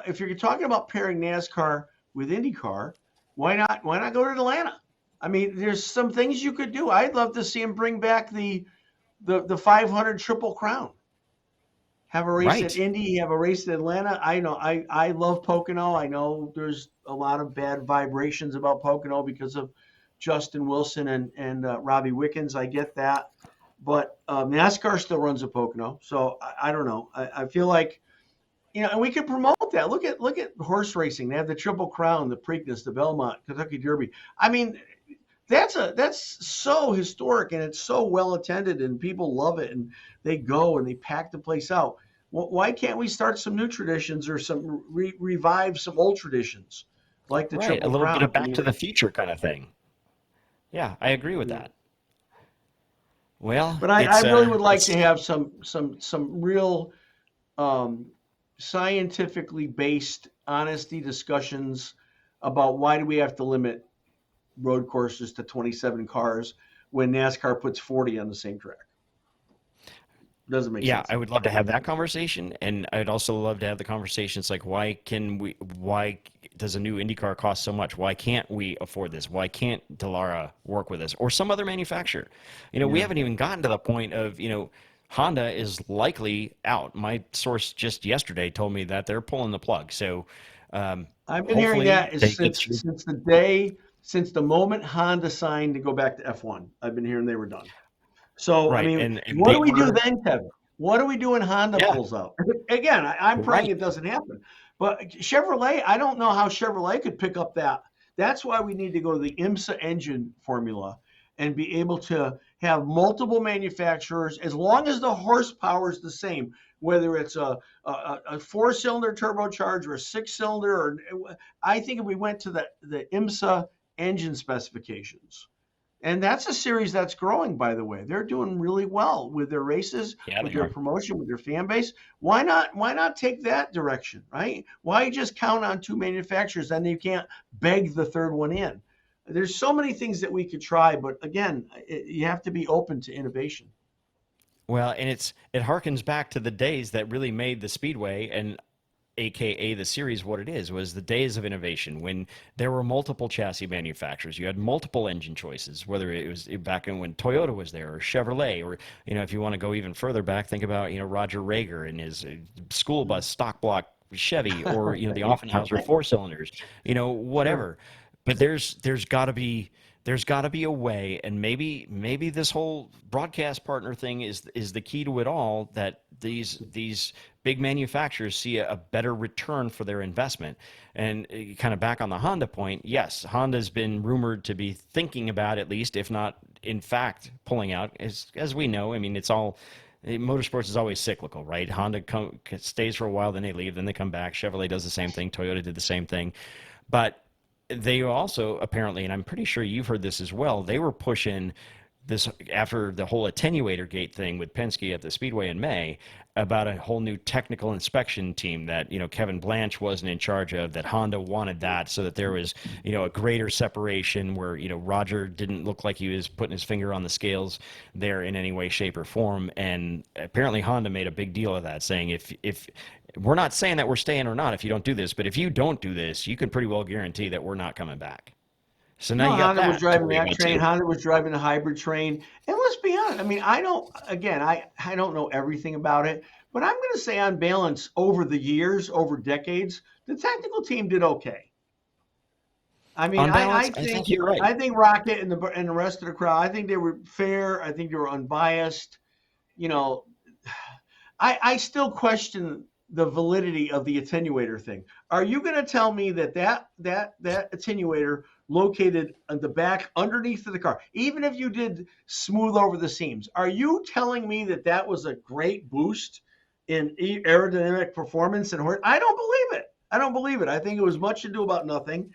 If you're talking about pairing NASCAR with IndyCar, why not go to Atlanta? I mean, there's some things you could do. I'd love to see him bring back the the 500 Triple Crown. Have a race at Right. Indy, have a race at Atlanta. I know I love Pocono. I know there's a lot of bad vibrations about Pocono because of Justin Wilson and Robbie Wickens. I get that, but NASCAR still runs at Pocono, so I don't know. I feel like and we can promote that. Look at horse racing. They have the Triple Crown, the Preakness, the Belmont, Kentucky Derby. I mean, that's so historic and it's so well attended and people love it and they go and they pack the place out. Why can't we start some new traditions or some revive some old traditions like the Right. A Triple little bit Crown? of I Back to mean, the Future kind of thing. Yeah, I agree with that. Well, but I it's really would like to it's have some real um, scientifically based honesty discussions about why do we have to limit road courses to 27 cars when NASCAR puts 40 on the same track. Doesn't make yeah, sense I to me. would love to have that conversation, and I'd also love to have the conversations like why does a new IndyCar cost so much? Why can't we afford this? Why can't Delara work with us or some other manufacturer? We Yeah. haven't even gotten to the point of, Honda is likely out. My source just yesterday told me that they're pulling the plug. So I've been hearing hopefully that is they get since through. since the moment Honda signed to go back to F1. I've been hearing they were done. So I Right, mean, and what do they we do were, then, Kevin? What do we do when Honda yeah, pulls out? Again, I'm praying right. it doesn't happen. But Chevrolet, I don't know how Chevrolet could pick up that. That's why we need to go to the IMSA engine formula and be able to have multiple manufacturers as long as the horsepower is the same, whether it's a four-cylinder turbocharged or a six-cylinder. Or I think if we went to the IMSA engine specifications, and that's a series that's growing, by the way. They're doing really well with their races, Yeah, with they their are. promotion, with their fan base. Why not take that direction, right? Why just count on two manufacturers and you can't beg the third one in? There's so many things that we could try, but again, you have to be open to innovation. Well, and it harkens back to the days that really made the Speedway and AKA the series what it is, was the days of innovation when there were multiple chassis manufacturers. You had multiple engine choices, whether it was back in when Toyota was there or Chevrolet, or, if you want to go even further back, think about, Roger Rager and his school bus stock block Chevy, or, the Right. Offenhauser four cylinders, Sure. whatever. But there's got to be a way, and maybe this whole broadcast partner thing is the key to it all, that these big manufacturers see a better return for their investment. And kind of back on the Honda point, yes, Honda's been rumored to be thinking about, at least, if not in fact pulling out, as we know. I mean, it's all motorsports is always cyclical, right? Honda stays for a while, then they leave, then they come back. Chevrolet does the same thing. Toyota did the same thing. But they also apparently, and I'm pretty sure you've heard this as well, they were pushing this after the whole attenuator gate thing with Penske at the Speedway in May, about a whole new technical inspection team that, Kevin Blanche wasn't in charge of, that Honda wanted that so that there was, a greater separation where, Roger didn't look like he was putting his finger on the scales there in any way, shape, or form. And apparently Honda made a big deal of that, saying if we're not saying that we're staying or not if you don't do this, but if you don't do this, you can pretty well guarantee that we're not coming back. So now No, you got Honda was that to driving worry that about train. too. Honda was driving the hybrid train. And let's be honest. I mean, I don't know everything about it, but I'm going to say on balance, over the years, over decades, the technical team did okay. I mean, On I balance, I think think you're right. I think Rocket and the rest of the crowd, I think they were fair. I think they were unbiased. You know, I still question the validity of the attenuator thing. Are you going to tell me that attenuator located on the back underneath of the car, even if you did smooth over the seams, are you telling me that was a great boost in aerodynamic performance and horse? I don't believe it. I don't believe it. I think it was much ado about nothing.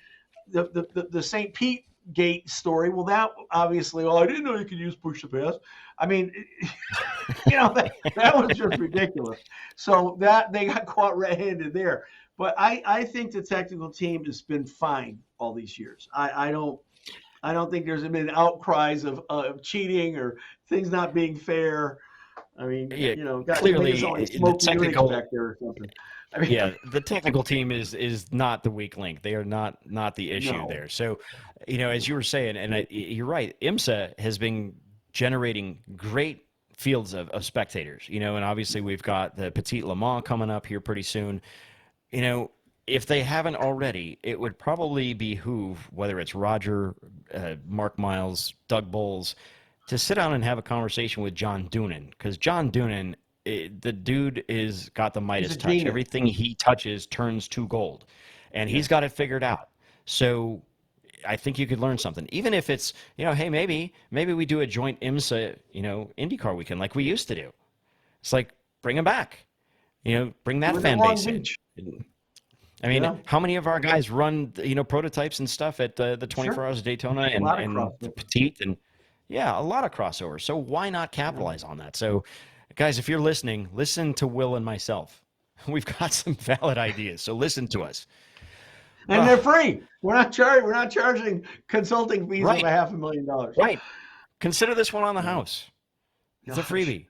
The St. Pete gate story. Well, that obviously, I didn't know you could use push to pass. I mean, that was just ridiculous. So that they got caught red-handed there. But I think the technical team has been fine all these years. I don't think there's been outcries of cheating or things not being fair. I mean, Yeah, got to make it sound like clearly the Smokey Unix back technical. there or something. I mean, Yeah, the technical team is not the weak link. They are not the issue no. there. So, as you were saying, and you're right, IMSA has been generating great fields of spectators, and obviously we've got the Petit Le Mans coming up here pretty soon. If they haven't already, it would probably behoove, whether it's Roger, Mark Miles, Doug Bowles, to sit down and have a conversation with John Doonan, because John Doonan, the dude is got the He's Midas a touch. genius. Everything he touches turns to gold, and he's Yes. got it figured out. So I think you could learn something, even if it's, hey, maybe we do a joint IMSA, IndyCar weekend like we used to do. It's like, bring him back, bring that Do it in fan Long base in. Beach. I mean, Yeah. how many of our guys run, prototypes and stuff at the 24 Sure. Hours of Daytona A lot of and the crossover. Petite, and yeah, a lot of crossover. So why not Yeah. capitalize on that? So, guys, if you're listening, listen to Will and myself. We've got some valid ideas, so listen to us. And they're free. We're not charging consulting fees of Right, $500,000. right. Consider this one on the Yeah. house. It's a Gosh. freebie.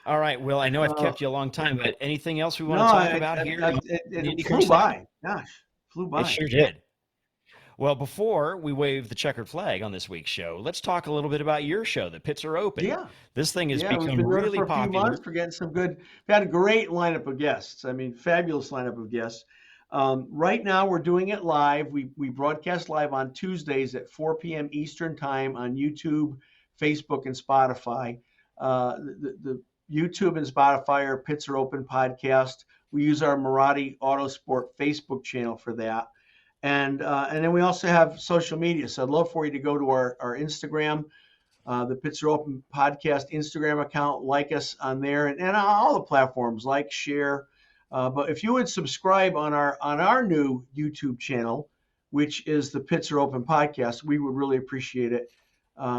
All right, Will, I know I've Uh, kept you a long time, but anything else we want no, to talk about here on the it IndyCar flew section? by. Gosh, flew It by. sure did. Well, before we wave the checkered flag on this week's show, let's talk a little bit about your show, The Pits Are Open. Yeah. This thing has Yeah, we've become been doing it really for a few popular. months. We're getting some good. We've had a great lineup of guests. I mean, fabulous lineup of guests. Right now, we're doing it live. We broadcast live on Tuesdays at 4 p.m. Eastern Time on YouTube, Facebook, and Spotify. The YouTube and Spotify are Pits Are Open podcast. We use our Marotti Autosport Facebook channel for that. And then we also have social media. So I'd love for you to go to our Instagram, the Pits Are Open podcast Instagram account, like us on there, and on all the platforms, like, share. But if you would subscribe on our new YouTube channel, which is the Pits Are Open podcast, we would really appreciate it.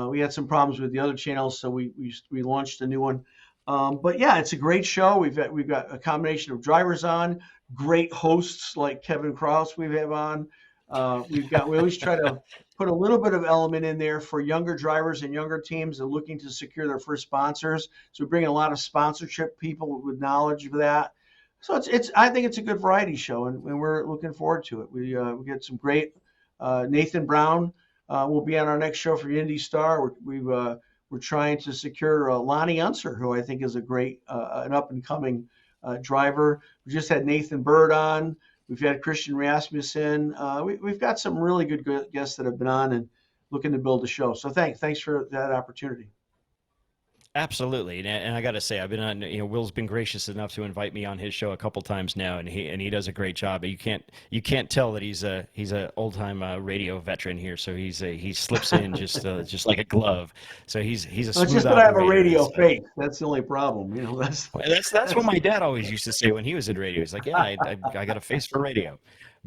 We had some problems with the other channels, so we launched a new one. But yeah, it's a great show. We've got a combination of drivers on, great hosts like Kevin Kraus we have on. We always try to put a little bit of element in there for younger drivers and younger teams that are looking to secure their first sponsors. So we bring a lot of sponsorship people with knowledge of that. So I think it's a good variety show, and we're looking forward to it. We get some great Nathan Brown will be on our next show for Indy Star. We're trying to secure Lonnie Unser, who I think is a great an up and coming driver. We just had Nathan Bird on. We've had Christian Rasmussen. We've got some really good guests that have been on and looking to build a show. So thanks for that opportunity. Absolutely, and I got to say, I've been on. Will's been gracious enough to invite me on his show a couple times now, and he does a great job. You can't tell that he's a old time radio veteran here, so he slips in just like a glove. So he's a smooth It's just that I have a operator. radio face. That's the only problem. That's what my dad always used to say when he was in radio. He's like, yeah, I got a face for radio.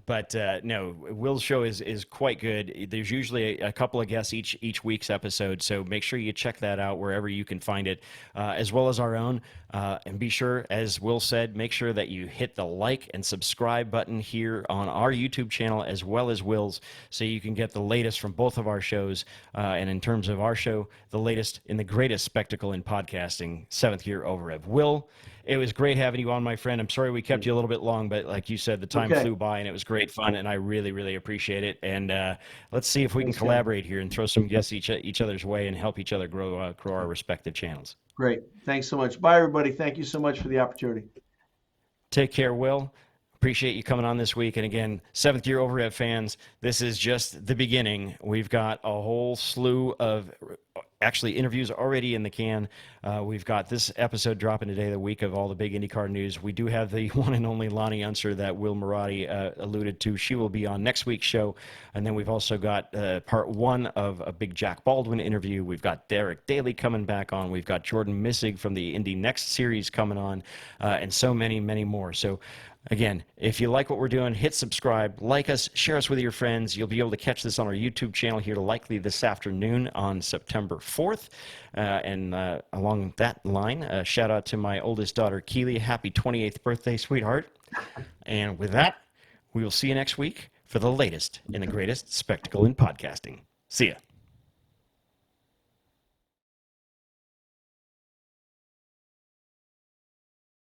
But no, Will's show is quite good. There's usually a couple of guests each week's episode, so make sure you check that out wherever you can find it, as well as our own. And be sure, as Will said, make sure that you hit the like and subscribe button here on our YouTube channel as well as Will's, so you can get the latest from both of our shows. And in terms of our show, the latest in the greatest spectacle in podcasting, Seventh Gear Over Rev. Will, it was great having you on, my friend. I'm sorry we kept you a little bit long, but like you said, the time flew by, and it was great fun, and I really, really appreciate it. And let's see if we can collaborate here and throw some guests each other's way and help each other grow our respective channels. Great. Thanks so much. Bye, everybody. Thank you so much for the opportunity. Take care, Will. Appreciate you coming on this week. And again, Seventh Gear Over Rev fans, this is just the beginning. We've got a whole slew of actually interviews already in the can. We've got this episode dropping today, the week of all the big IndyCar news. We do have the one and only Lonnie Unser that Will Marotti alluded to. She will be on next week's show. And then we've also got part one of a big Jack Baldwin interview. We've got Derek Daly coming back on. We've got Jordan Missig from the Indy Next series coming on, and so many, many more. So again, if you like what we're doing, hit subscribe, like us, share us with your friends. You'll be able to catch this on our YouTube channel here likely this afternoon on September 4th. And along that line, shout out to my oldest daughter, Keely. Happy 28th birthday, sweetheart. And with that, we will see you next week for the latest and the greatest spectacle in podcasting. See ya.